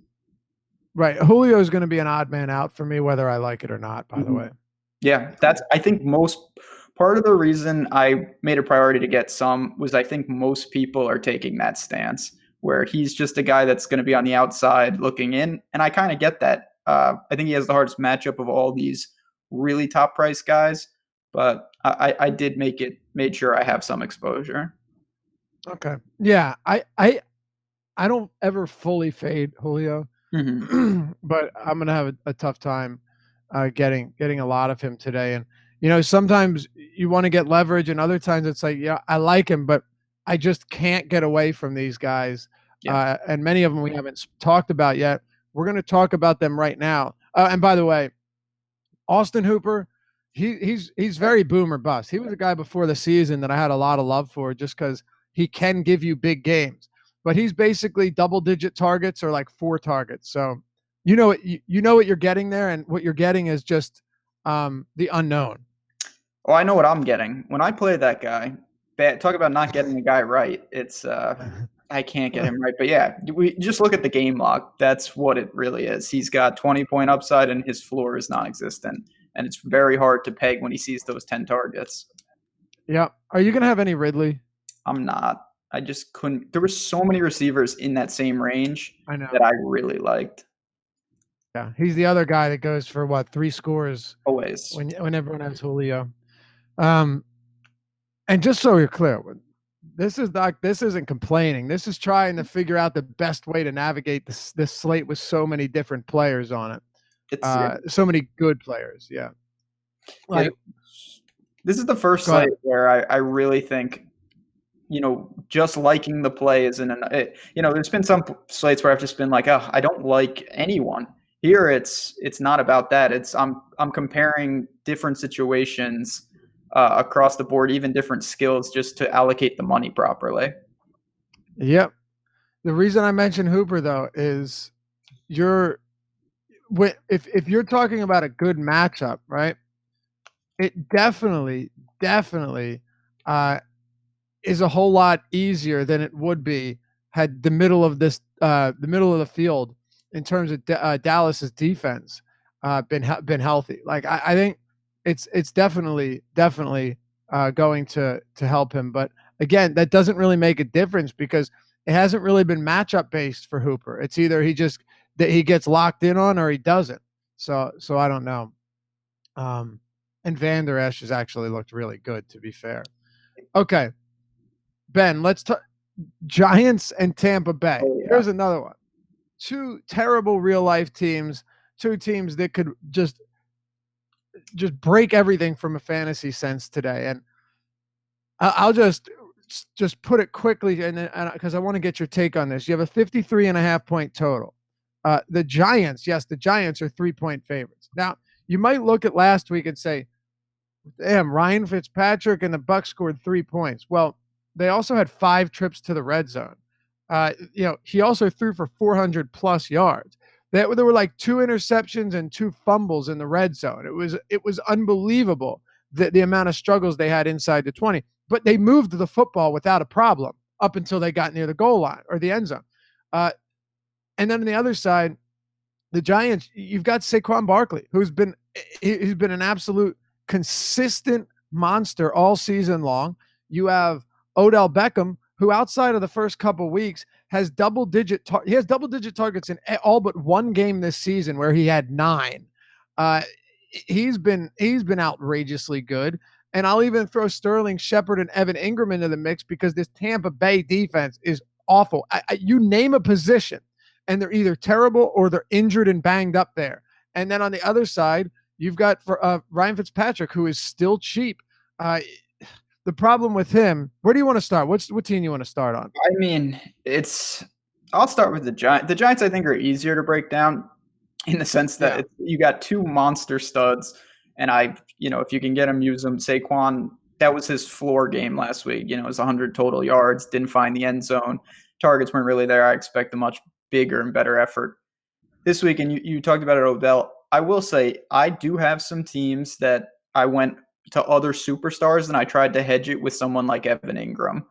[SPEAKER 1] Right. Julio is going to be an odd man out for me, whether I like it or not, by the way.
[SPEAKER 2] Yeah, I think part of the reason I made a priority to get some was I think most people are taking that stance where he's just a guy that's going to be on the outside looking in. And I kind of get that. I think he has the hardest matchup of all these really top price guys, but I did made sure I have some exposure.
[SPEAKER 1] Okay. Yeah. I don't ever fully fade Julio, but I'm going to have a tough time getting a lot of him today. And sometimes you want to get leverage, and other times it's like, yeah, I like him, but I just can't get away from these guys.
[SPEAKER 2] Yeah.
[SPEAKER 1] And many of them we haven't talked about yet. We're going to talk about them right now. And by the way, Austin Hooper, he's very boom or bust. He was a guy before the season that I had a lot of love for just because he can give you big games. But he's basically double-digit targets or like 4 targets. So you know what you're getting there, and what you're getting is just the unknown.
[SPEAKER 2] Oh, I know what I'm getting. When I play that guy, talk about not getting the guy right. It's I can't get him right. But yeah, we just look at the game log. That's what it really is. He's got 20-point upside and his floor is non-existent. And it's very hard to peg when he sees those 10 targets.
[SPEAKER 1] Yeah. Are you going to have any Ridley?
[SPEAKER 2] I'm not. I just couldn't. There were so many receivers in that same range
[SPEAKER 1] I know.
[SPEAKER 2] that I really liked.
[SPEAKER 1] Yeah. He's the other guy that goes for what, 3 scores
[SPEAKER 2] Always.
[SPEAKER 1] when everyone has Julio. And just so you're clear, this isn't complaining. This is trying to figure out the best way to navigate this slate with so many different players on it.
[SPEAKER 2] It's
[SPEAKER 1] So many good players. Yeah. Like,
[SPEAKER 2] this is the first slate where I really think, just liking the play isn't there's been some slates where I've just been like, oh, I don't like anyone. Here it's not about that. It's I'm comparing different situations across the board, even different skills, just to allocate the money properly.
[SPEAKER 1] Yep. The reason I mentioned Hooper though is if you're talking about a good matchup, right? It definitely is a whole lot easier than it would be had the middle of the field in terms of Dallas's defense been healthy. Like I think it's definitely going to help him. But again, that doesn't really make a difference because it hasn't really been matchup based for Hooper. It's either he gets locked in on or he doesn't. So I don't know. And Van Der Esch has actually looked really good, to be fair. Okay, Ben, let's talk Giants and Tampa Bay.
[SPEAKER 2] Oh, yeah.
[SPEAKER 1] Here's another one. 2 terrible real life teams, 2 teams that could just break everything from a fantasy sense today. And I'll just put it quickly, and because I want to get your take on this. You have a 53.5 point total. The Giants are 3-point favorites. Now, you might look at last week and say, damn, Ryan Fitzpatrick and the Bucs scored 3 points. Well, they also had 5 trips to the red zone. He also threw for 400 plus yards. There were like 2 interceptions and 2 fumbles in the red zone. It was unbelievable the amount of struggles they had inside the 20. But they moved the football without a problem up until they got near the goal line or the end zone. And then on the other side, the Giants, you've got Saquon Barkley, who's been an absolute consistent monster all season long. You have Odell Beckham, who outside of the first couple of weeks has double-digit targets in all but one game this season where he had 9. He's been outrageously good. And I'll even throw Sterling Shepard and Evan Ingram into the mix because this Tampa Bay defense is awful. You name a position, and they're either terrible or they're injured and banged up there. And then on the other side, you've got Ryan Fitzpatrick, who is still cheap. The problem with him, where do you want to start? What team you want to start on?
[SPEAKER 2] I mean, I'll start with the Giants. The Giants, I think, are easier to break down in the sense that you got 2 monster studs, and if you can get them, use them. Saquon, that was his floor game last week. It was 100 total yards, didn't find the end zone. Targets weren't really there. I expect a much bigger and better effort this week. And you talked about it, Odell. I will say I do have some teams that I went to other superstars and I tried to hedge it with someone like Evan Ingram.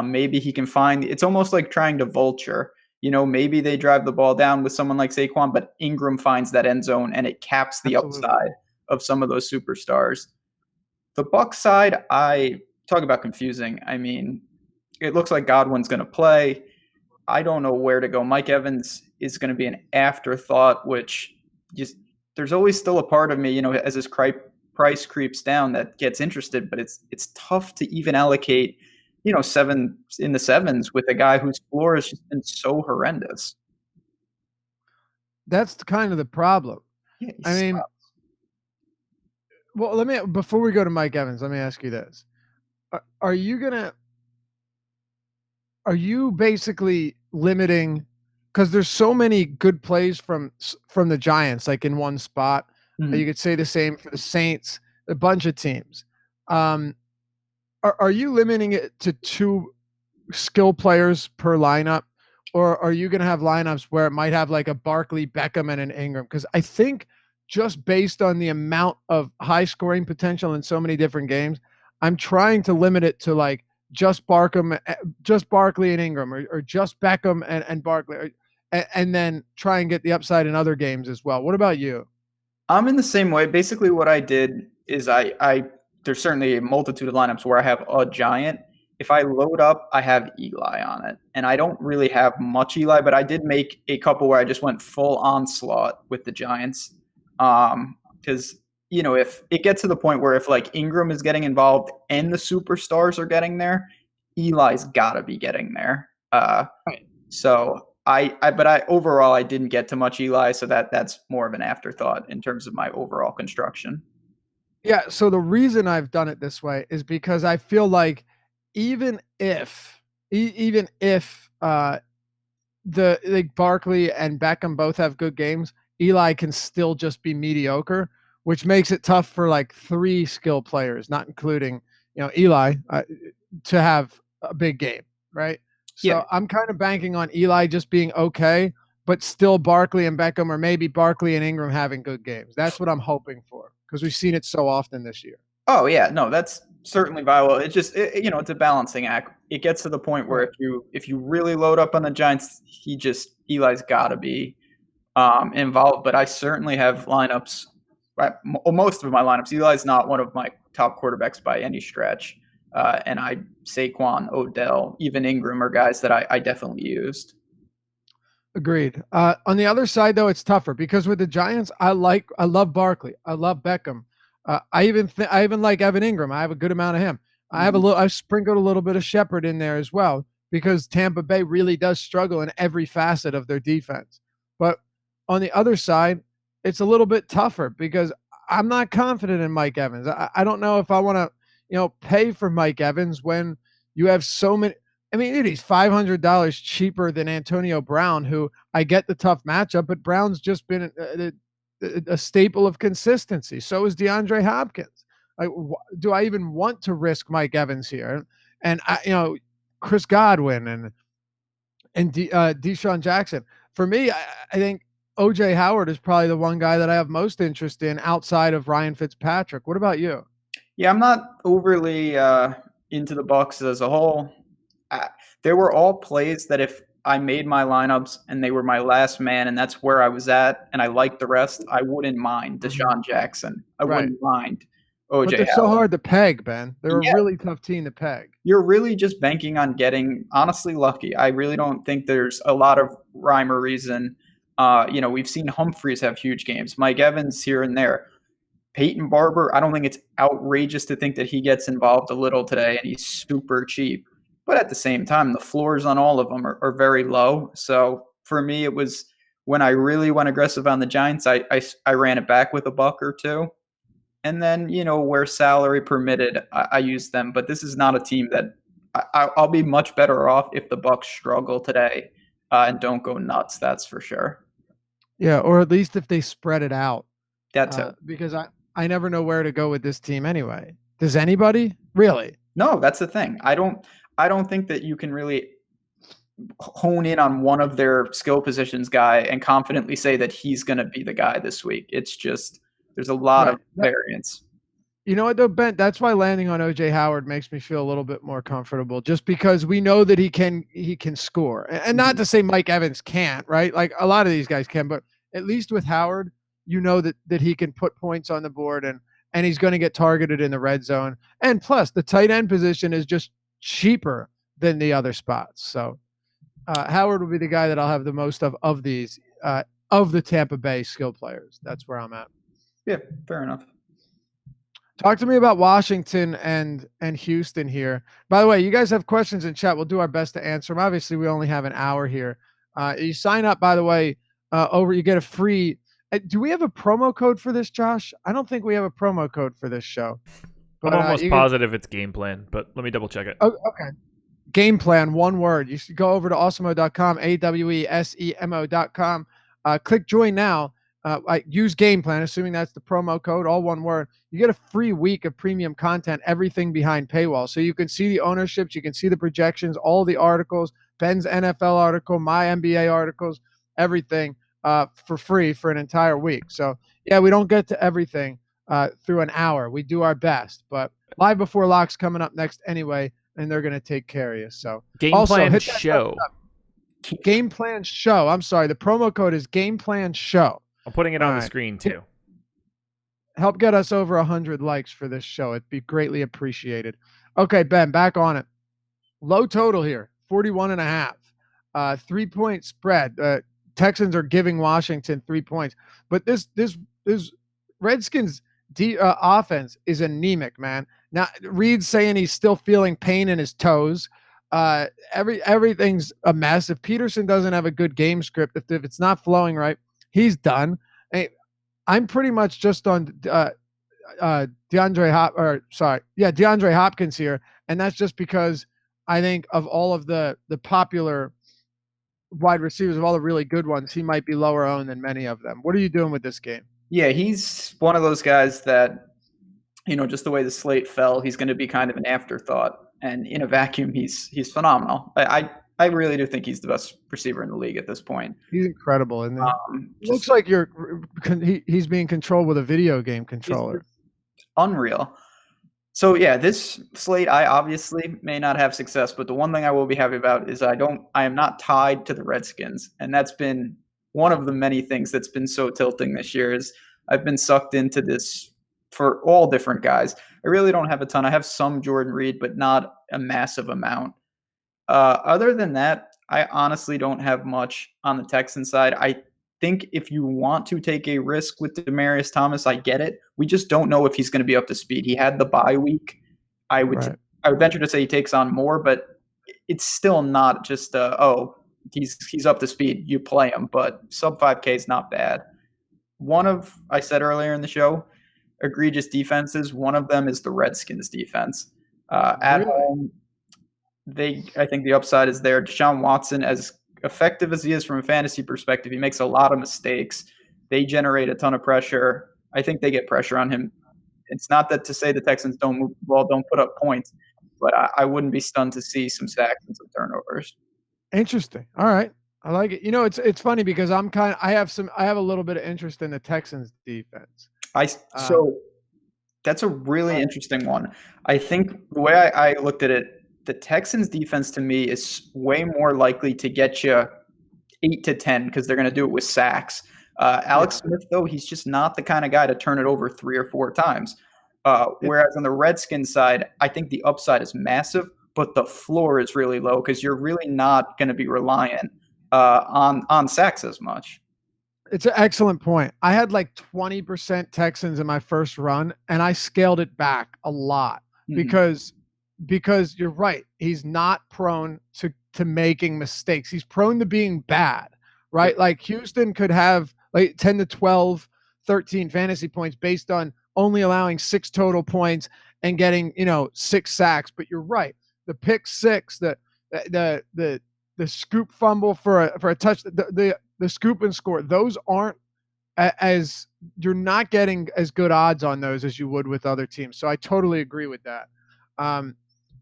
[SPEAKER 2] Maybe he can find – it's almost like trying to vulture. Maybe they drive the ball down with someone like Saquon, but Ingram finds that end zone and it caps the upside of some of those superstars. The Bucs side, I talk about confusing. I mean, it looks like Godwin's going to play. I don't know where to go. Mike Evans is going to be an afterthought, which just there's always still a part of me, as his price creeps down that gets interested, but it's tough to even allocate, 7 in the 7s with a guy whose floor has just been so horrendous.
[SPEAKER 1] That's kind of the problem.
[SPEAKER 2] Yeah,
[SPEAKER 1] I mean, Well, before we go to Mike Evans, let me ask you this: Are you gonna? Are you basically limiting? Because there's so many good plays from the Giants, like in one spot. You
[SPEAKER 2] Mhm.
[SPEAKER 1] could say the same for the Saints, a bunch of teams. Um, are you limiting it to two skill players per lineup, or are you going to have lineups where it might have like a Barkley, Beckham, and an Ingram? Because I think just based on the amount of high scoring potential in so many different games, I'm trying to limit it to like just Barkham, just Barkley and Ingram, or just Beckham and Barkley, and then try and get the upside in other games as well. What about you?
[SPEAKER 2] I'm in the same way. Basically, what I did is I there's certainly a multitude of lineups where I have a giant. If I load up, I have Eli on it, and I don't really have much Eli, but I did make a couple where I just went full onslaught with the Giants. Because if it gets to the point where if like Ingram is getting involved and the superstars are getting there, Eli's got to be getting there. So but I overall I didn't get to much Eli, so that's more of an afterthought in terms of my overall construction.
[SPEAKER 1] Yeah, so the reason I've done it this way is because I feel like even if even if the like Barkley and Beckham both have good games, Eli can still just be mediocre, which makes it tough for like three skill players, not including Eli, to have a big game, right?
[SPEAKER 2] Yeah.
[SPEAKER 1] So I'm kind of banking on Eli just being okay, but still Barkley and Beckham, or maybe Barkley and Ingram having good games. That's what I'm hoping for because we've seen it so often this year.
[SPEAKER 2] Oh yeah, no, that's certainly viable. It's just it's a balancing act. It gets to the point where
[SPEAKER 1] Right.
[SPEAKER 2] if you really load up on the Giants, Eli's got to be involved. But I certainly have lineups. Most of my lineups, Eli's not one of my top quarterbacks by any stretch. And Saquon, Odell, even Ingram are guys that I definitely used.
[SPEAKER 1] Agreed. On the other side, though, it's tougher because with the Giants, I love Barkley, I love Beckham. I even like Evan Ingram. I have a good amount of him.
[SPEAKER 2] Mhm.
[SPEAKER 1] I sprinkled a little bit of Shepard in there as well because Tampa Bay really does struggle in every facet of their defense. But on the other side, it's a little bit tougher because I'm not confident in Mike Evans. I don't know if I want to, pay for Mike Evans when you have so many. I mean, dude, he's $500 cheaper than Antonio Brown, who I get the tough matchup, but Brown's just been a staple of consistency. So is DeAndre Hopkins. Do I even want to risk Mike Evans here? And Chris Godwin and Deshaun Jackson. For me, I think OJ Howard is probably the one guy that I have most interest in outside of Ryan Fitzpatrick. What about you?
[SPEAKER 2] Yeah, I'm not overly into the Bucks as a whole. I, there were all plays that if I made my lineups and they were my last man and that's where I was at and I liked the rest, I wouldn't mind
[SPEAKER 1] Mhm.
[SPEAKER 2] Deshaun Jackson. I
[SPEAKER 1] Right.
[SPEAKER 2] wouldn't mind
[SPEAKER 1] But
[SPEAKER 2] OJ
[SPEAKER 1] they're so
[SPEAKER 2] Howard.
[SPEAKER 1] hard to peg, Ben. They're a
[SPEAKER 2] Yeah,
[SPEAKER 1] really tough team to peg.
[SPEAKER 2] you're really just banking on getting honestly lucky. I really don't think there's a lot of rhyme or reason. We've seen Humphreys have huge games, Mike Evans here and there. Peyton Barber, I don't think it's outrageous to think that he gets involved a little today and he's super cheap. But at the same time, the floors on all of them are very low. So for me, it was when I really went aggressive on the Giants, I ran it back with a buck or two. And then, where salary permitted, I used them. But this is not a team that I'll be much better off if the Bucks struggle today and don't go nuts. That's for sure.
[SPEAKER 1] Yeah, or at least if they spread it out,
[SPEAKER 2] That's it.
[SPEAKER 1] because I never know where to go with this team anyway. Does anybody really?
[SPEAKER 2] No, that's the thing. I don't think that you can really hone in on one of their skill positions guy and confidently say that he's going to be the guy this week. It's just there's a lot of
[SPEAKER 1] Right.
[SPEAKER 2] variance.
[SPEAKER 1] You know what though, Ben? That's why landing on OJ Howard makes me feel a little bit more comfortable, just because we know that he can score, and not
[SPEAKER 2] Mhm.
[SPEAKER 1] to say Mike Evans can't, right? Like a lot of these guys can, but at least with Howard, you know that he can put points on the board and he's going to get targeted in the red zone, and plus the tight end position is just cheaper than the other spots. So Howard will be the guy that I'll have the most of these of the Tampa Bay skill players. That's where I'm at.
[SPEAKER 2] Yeah, fair enough.
[SPEAKER 1] Talk to me about Washington and Houston here. By the way, you guys have questions in chat. We'll do our best to answer them. Obviously, we only have an hour here. You sign up, by the way, you get a free Do we have a promo code for this, Josh? I don't think we have a promo code for this show.
[SPEAKER 3] I'm
[SPEAKER 1] But
[SPEAKER 3] almost
[SPEAKER 1] you can,
[SPEAKER 3] positive it's game plan, but let me double check it.
[SPEAKER 1] oh, okay. Game plan, one word. You should go over to awesemo.com, AWESEMO.com. Click join now. Use game plan, assuming that's the promo code, all one word. You get a free week of premium content, everything behind paywall. So you can see the ownerships, you can see the projections, all the articles, Ben's NFL article, my NBA articles, everything for free for an entire week. So, yeah, we don't get to everything through an hour. We do our best. But Live Before Lock's coming up next anyway, and they're going to take care of you. So
[SPEAKER 3] Game
[SPEAKER 1] also
[SPEAKER 3] plan
[SPEAKER 1] hit that
[SPEAKER 3] show.
[SPEAKER 1] Game plan show. I'm sorry. The promo code is game plan show.
[SPEAKER 3] I'm putting it on the screen too.
[SPEAKER 1] Help get us over 100 likes for this show. It'd be greatly appreciated. Okay, Ben, back on it. Low total here, 41.5. 3-point spread. Texans are giving Washington 3 points, but this Redskins offense is anemic, man. Now Reed's saying he's still feeling pain in his toes. Everything's a mess. If Peterson doesn't have a good game script, if it's not flowing right, he's done. I'm pretty much just on DeAndre Hopkins here, and that's just because I think of all of the popular wide receivers, of all the really good ones, he might be lower owned than many of them. What are you doing with this game?
[SPEAKER 2] Yeah, he's one of those guys that, just the way the slate fell, he's going to be kind of an afterthought. And in a vacuum, he's phenomenal. I really do think he's the best receiver in the league at this point.
[SPEAKER 1] He's incredible, isn't he? Looks like he's being controlled with a video game controller.
[SPEAKER 2] Unreal. So yeah, this slate, I obviously may not have success, but the one thing I will be happy about is I am not tied to the Redskins, and that's been one of the many things that's been so tilting this year. Is I've been sucked into this for all different guys. I really don't have a ton. I have some Jordan Reed, but not a massive amount. Other than that, I honestly don't have much on the Texan side. I think if you want to take a risk with Demaryius Thomas, I get it. We just don't know if he's going to be up to speed. He had the bye week. I would venture to say he takes on more, but it's still not just he's up to speed. You play him, but sub 5K is not bad. I said earlier in the show, egregious defenses. One of them is the Redskins defense. At home, I think the upside is there. Deshaun Watson, as effective as he is from a fantasy perspective, he makes a lot of mistakes. They generate a ton of pressure. I think they get pressure on him. It's not that to say the Texans don't put up points, but I wouldn't be stunned to see some sacks and some turnovers.
[SPEAKER 1] Interesting. All right. I like it. It's funny because I have a little bit of interest in the Texans defense.
[SPEAKER 2] So that's a really interesting one. I think the way I looked at it, the Texans defense to me is way more likely to get you 8 to 10 because they're going to do it with sacks. Alex Smith, though, he's just not the kind of guy to turn it over 3 or 4 times. Whereas on the Redskins side, I think the upside is massive, but the floor is really low because you're really not going to be reliant on sacks as much.
[SPEAKER 1] It's an excellent point. I had like 20% Texans in my first run, and I scaled it back a lot because you're right. He's not prone to making mistakes. He's prone to being bad, right? Like Houston could have like 10 to 12, 13 fantasy points based on only allowing 6 total points and getting, 6 sacks. But you're right. The pick 6, the scoop fumble for a touch, the scoop and score, those aren't as you're not getting as good odds on those as you would with other teams. So I totally agree with that.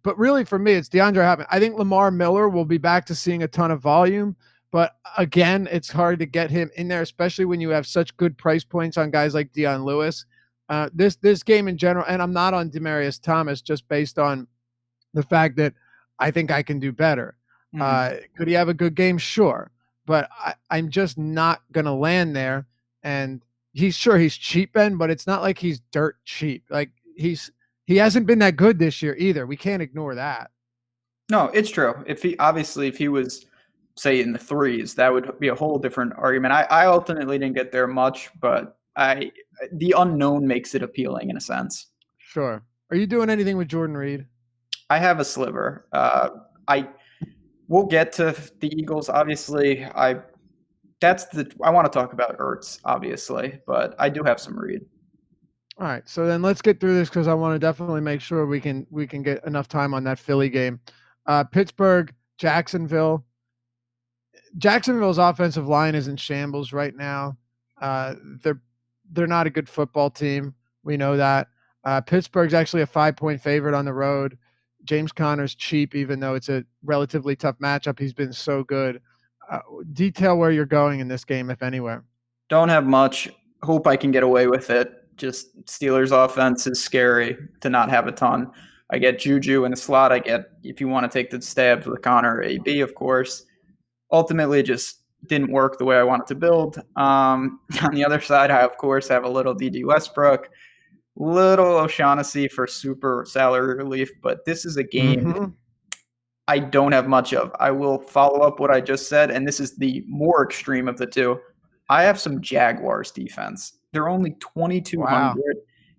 [SPEAKER 1] But really for me, it's DeAndre Hopkins. I think Lamar Miller will be back to seeing a ton of volume, but again, it's hard to get him in there, especially when you have such good price points on guys like Dion Lewis. This game in general, and I'm not on Demaryius Thomas just based on the fact that I think I can do better. Could he have a good game? Sure. But I'm just not going to land there. And he's cheap, Ben, but it's not like he's dirt cheap. Like he hasn't been that good this year either. We can't ignore that.
[SPEAKER 2] No, it's true. If he was, say, in the 3s, that would be a whole different argument. I ultimately didn't get there much, but the unknown makes it appealing in a sense.
[SPEAKER 1] Sure. Are you doing anything with Jordan Reed?
[SPEAKER 2] I have a sliver. We'll get to the Eagles. Obviously, I I want to talk about Ertz, obviously, but I do have some read.
[SPEAKER 1] All right, so then let's get through this because I want to definitely make sure we can get enough time on that Philly game. Pittsburgh, Jacksonville. Jacksonville's offensive line is in shambles right now. They're not a good football team. We know that. Pittsburgh's actually a 5-point favorite on the road. James Conner's cheap, even though it's a relatively tough matchup. He's been so good. Detail where you're going in this game, if anywhere.
[SPEAKER 2] Don't have much. Hope I can get away with it. Just Steelers offense is scary to not have a ton. I get Juju in the slot. I get, if you want to take the stabs with Connor, AB, of course. Ultimately, just didn't work the way I wanted to build. On the other side, I, of course, have a little DD Westbrook, little O'Shaughnessy for super salary relief, but this is a game I don't have much of. I will follow up what I just said, and this is the more extreme of the two. I have some Jaguars defense. They're only 2,200,
[SPEAKER 1] Wow.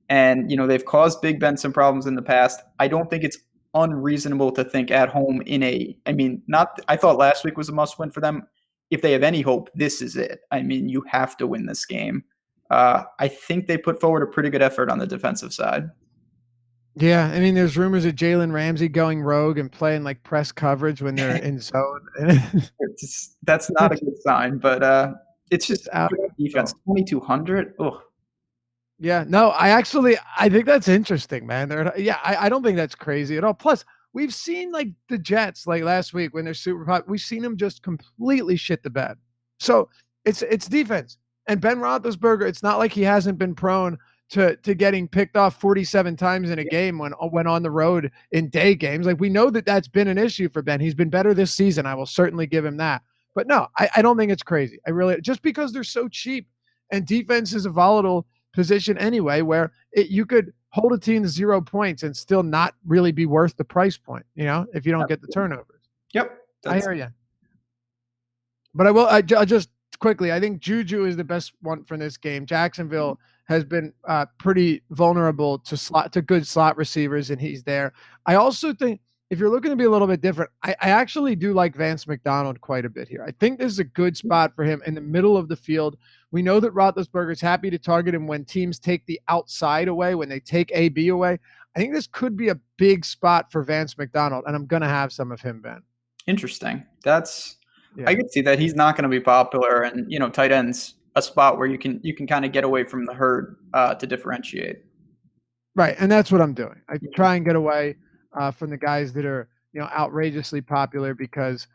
[SPEAKER 2] and they've caused Big Ben some problems in the past. I don't think it's unreasonable to think at home I thought last week was a must win for them. If they have any hope, this is it. You have to win this game. I think they put forward a pretty good effort on the defensive side.
[SPEAKER 1] Yeah, there's rumors of Jalen Ramsey going rogue and playing like press coverage when they're in zone.
[SPEAKER 2] That's not a good sign, but it's just
[SPEAKER 1] out
[SPEAKER 2] defense. 2,200. Oh,
[SPEAKER 1] yeah. No, I think that's interesting, man. I don't think that's crazy at all. Plus, we've seen like the Jets like last week when they're super hot. We've seen them just completely shit the bed. So it's defense. And Ben Roethlisberger, it's not like he hasn't been prone to getting picked off 47 times in a game when on the road in day games. Like we know that's been an issue for Ben. He's been better this season. I will certainly give him that. But no, I don't think it's crazy. Just because they're so cheap and defense is a volatile position anyway, where you could hold a team to 0 points and still not really be worth the price point, if you don't get the turnovers.
[SPEAKER 2] Yep.
[SPEAKER 1] I hear you. But I just quickly, I think Juju is the best one for this game. Jacksonville has been pretty vulnerable to good slot receivers, and he's there. I also think if you're looking to be a little bit different, I actually do like Vance McDonald quite a bit here. I think this is a good spot for him in the middle of the field. We know that Roethlisberger's happy to target him when teams take the outside away, when they take AB away. I think this could be a big spot for Vance McDonald, and I'm going to have some of him, Ben.
[SPEAKER 2] Interesting. I can see that he's not going to be popular, and tight ends a spot where you can kind of get away from the herd to differentiate.
[SPEAKER 1] Right, and that's what I'm doing. I try and get away from the guys that are outrageously popular because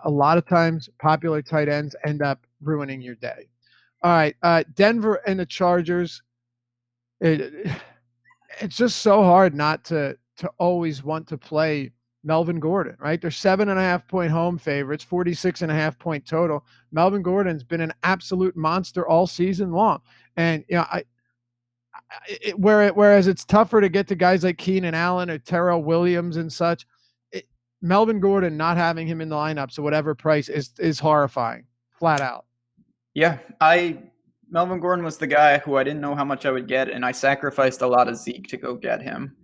[SPEAKER 1] a lot of times popular tight ends end up ruining your day. All right, Denver and the Chargers. It's just so hard not to always want to play Melvin Gordon, right? They're 7.5-point home favorites, 46.5-point total. Melvin Gordon's been an absolute monster all season long. And, whereas it's tougher to get to guys like Keenan Allen or Terrell Williams and such, Melvin Gordon, not having him in the lineups at whatever price is horrifying, flat out.
[SPEAKER 2] Yeah, Melvin Gordon was the guy who I didn't know how much I would get, and I sacrificed a lot of Zeke to go get him.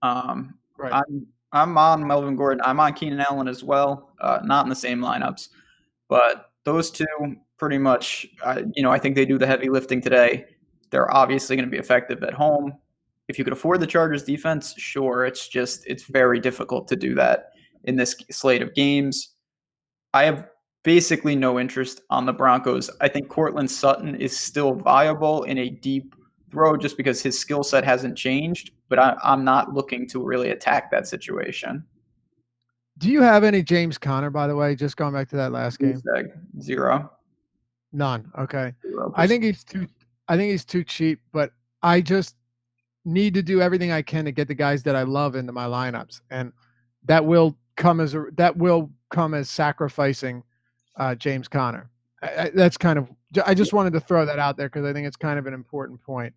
[SPEAKER 1] Right.
[SPEAKER 2] I'm on Melvin Gordon. I'm on Keenan Allen as well. Not in the same lineups, but those two pretty much. I think they do the heavy lifting today. They're obviously going to be effective at home. If you could afford the Chargers defense, sure. It's very difficult to do that in this slate of games. I have basically no interest on the Broncos. I think Cortland Sutton is still viable in a deep throw just because his skill set hasn't changed, but I'm not looking to really attack that situation.
[SPEAKER 1] Do you have any James Conner, by the way, just going back to that last game?
[SPEAKER 2] Zero.
[SPEAKER 1] None. Okay.
[SPEAKER 2] 0%.
[SPEAKER 1] I think he's too cheap, but I just need to do everything I can to get the guys that I love into my lineups. And that will come as sacrificing James Conner. I just wanted to throw that out there because I think it's kind of an important point.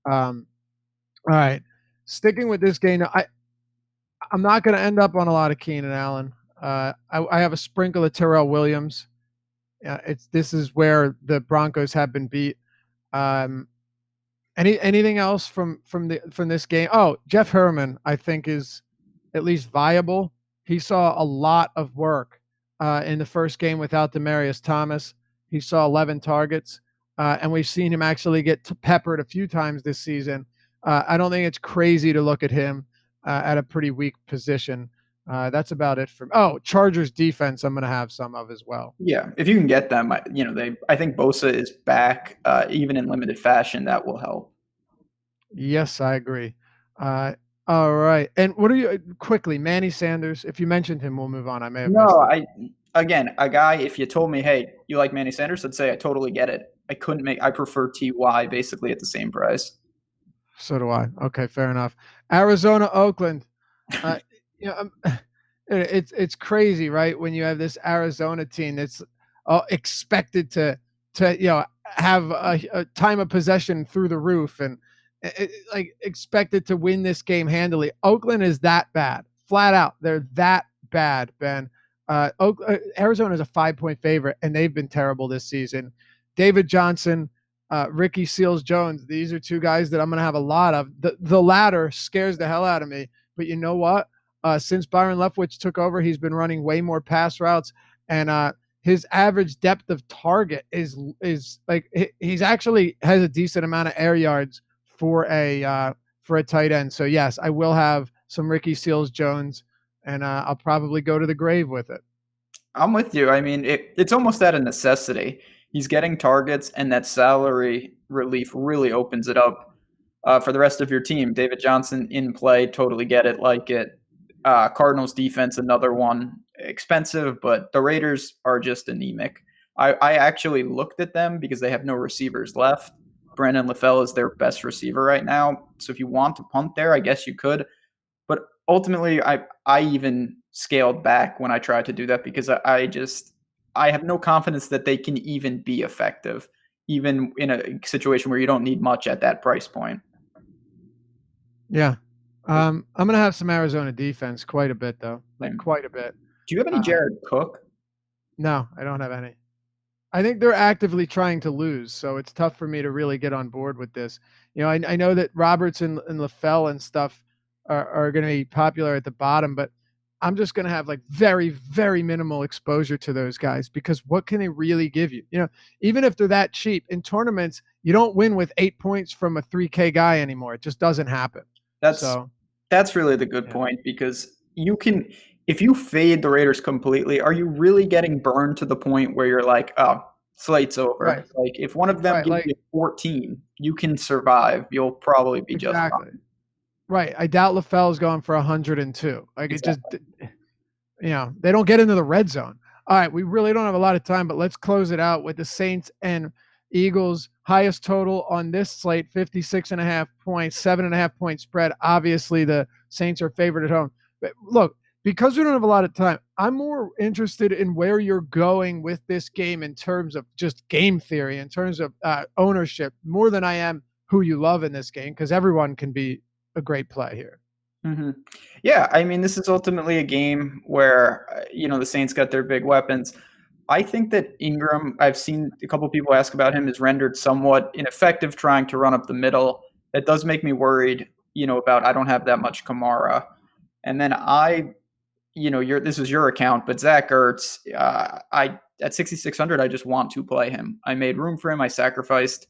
[SPEAKER 1] All right, sticking with this game, I'm not going to end up on a lot of Keenan Allen. I have a sprinkle of Terrell Williams. This is where the Broncos have been beat. Anything else from this game? Oh, Jeff Herman, I think, is at least viable. He saw a lot of work in the first game without Demaryius Thomas. He saw 11 targets, and we've seen him actually get peppered a few times this season. I don't think it's crazy to look at him at a pretty weak position. That's about it for. Oh, Chargers defense, I'm going to have some of as well.
[SPEAKER 2] Yeah, if you can get them, I think Bosa is back, even in limited fashion. That will help.
[SPEAKER 1] Yes, I agree. All right, and what are you quickly, Manny Sanders? If you mentioned him, we'll move on. I may have missed it.
[SPEAKER 2] Again, a guy. If you told me, hey, you like Manny Sanders, I'd say I totally get it. I prefer Ty basically at the same price.
[SPEAKER 1] So do I. Okay, fair enough. Arizona, Oakland. You know, it's crazy, right? When you have this Arizona team that's expected to have a time of possession through the roof and like expected to win this game handily. Oakland is that bad, flat out. They're that bad, Ben. Arizona is a 5-point favorite, and they've been terrible this season. David Johnson, Ricky Seals-Jones. These are two guys that I'm going to have a lot of. The latter scares the hell out of me. But you know what? Since Byron Leftwich took over, he's been running way more pass routes, and his average depth of target is like he's actually has a decent amount of air yards for a tight end. So yes, I will have some Ricky Seals-Jones, and I'll probably go to the grave with it.
[SPEAKER 2] I'm with you. I mean, it's almost out of necessity. He's getting targets, and that salary relief really opens it up for the rest of your team. David Johnson in play, totally get it, like it. Cardinals defense, another one, expensive, but the Raiders are just anemic. I actually looked at them because they have no receivers left. Brandon LaFell is their best receiver right now. So if you want to punt there, I guess you could. But ultimately, I even scaled back when I tried to do that because I have no confidence that they can even be effective, even in a situation where you don't need much at that price point.
[SPEAKER 1] Yeah. I'm going to have some Arizona defense quite a bit, though. Like, quite a bit.
[SPEAKER 2] Do you have any Jared Cook?
[SPEAKER 1] No, I don't have any. I think they're actively trying to lose, so it's tough for me to really get on board with this. You know, I know that Roberts and LaFell and stuff are going to be popular at the bottom, but I'm just going to have like very, very minimal exposure to those guys because what can they really give you? You know, even if they're that cheap in tournaments, you don't win with 8 points from a 3K guy anymore. It just doesn't happen.
[SPEAKER 2] That's really the good point because you can, if you fade the Raiders completely, are you really getting burned to the point where you're like, oh, slate's over?
[SPEAKER 1] Right.
[SPEAKER 2] Like if one of them gives you 14, you can survive. You'll probably be just fine.
[SPEAKER 1] Right. I doubt LaFell's going for 102. Like it just, they don't get into the red zone. All right. We really don't have a lot of time, but let's close it out with the Saints and Eagles. Highest total on this slate, 56.5 points, 7.5 point spread. Obviously, the Saints are favored at home. But look, because we don't have a lot of time, I'm more interested in where you're going with this game in terms of just game theory, in terms of ownership, more than I am who you love in this game, because everyone can be a great play here.
[SPEAKER 2] Mm-hmm. Yeah, I mean, this is ultimately a game where, the Saints got their big weapons. I think that Ingram, I've seen a couple people ask about him, is rendered somewhat ineffective trying to run up the middle. That does make me worried, about I don't have that much Kamara. And then this is your account, but Zach Ertz, at 6,600, I just want to play him. I made room for him. I sacrificed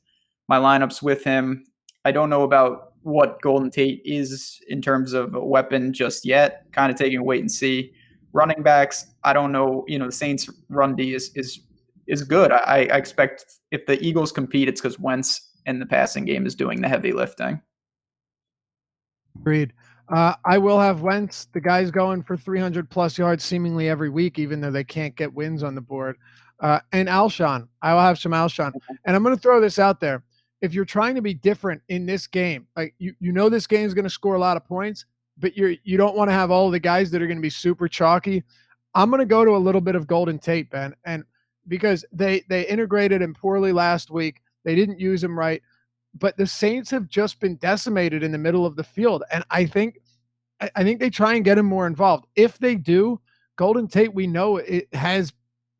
[SPEAKER 2] my lineups with him. I don't know about what Golden Tate is in terms of a weapon just yet, kind of taking a wait and see. Running backs, I don't know. The Saints' run D is good. I expect if the Eagles compete, it's because Wentz in the passing game is doing the heavy lifting.
[SPEAKER 1] Agreed. I will have Wentz. The guy's going for 300-plus yards seemingly every week, even though they can't get wins on the board. And Alshon. I will have some Alshon. And I'm going to throw this out there. If you're trying to be different in this game, like this game is going to score a lot of points, but you don't want to have all the guys that are going to be super chalky. I'm going to go to a little bit of Golden Tate, Ben, and because they integrated him poorly last week, they didn't use him right, but the Saints have just been decimated in the middle of the field, and I think they try and get him more involved. If they do, Golden Tate, we know it has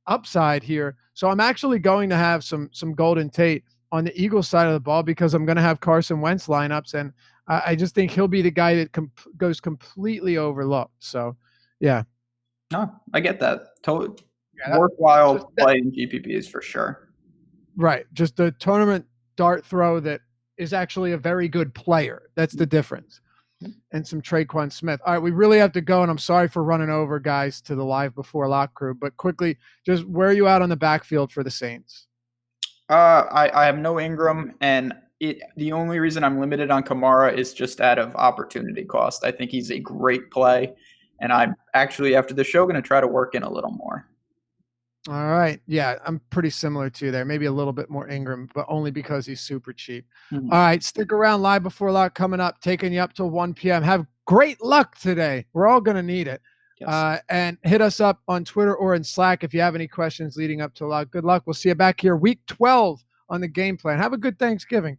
[SPEAKER 1] upside here, so I'm actually going to have some Golden Tate on the Eagles side of the ball because I'm going to have Carson Wentz lineups, and I just think he'll be the guy that goes completely overlooked. So, yeah.
[SPEAKER 2] No, I get that. Totally worthwhile play in GPPs for sure.
[SPEAKER 1] Right. Just a tournament dart throw that is actually a very good player. That's the difference. And some Traquan Smith. All right, we really have to go, and I'm sorry for running over, guys, to the live before lock crew. But quickly, just where are you out on the backfield for the Saints?
[SPEAKER 2] I have no Ingram, and the only reason I'm limited on Kamara is just out of opportunity cost. I think he's a great play, and I'm actually, after the show, going to try to work in a little more.
[SPEAKER 1] All right. Yeah, I'm pretty similar to you there. Maybe a little bit more Ingram, but only because he's super cheap.
[SPEAKER 2] Mhm.
[SPEAKER 1] All right. Stick around. Live before lock coming up, taking you up till 1 p.m. Have great luck today. We're all going to need it.
[SPEAKER 2] Yes.
[SPEAKER 1] And hit us up on Twitter or in Slack if you have any questions leading up to lock. Good luck. We'll see you back here week 12 on the game plan. Have a good Thanksgiving.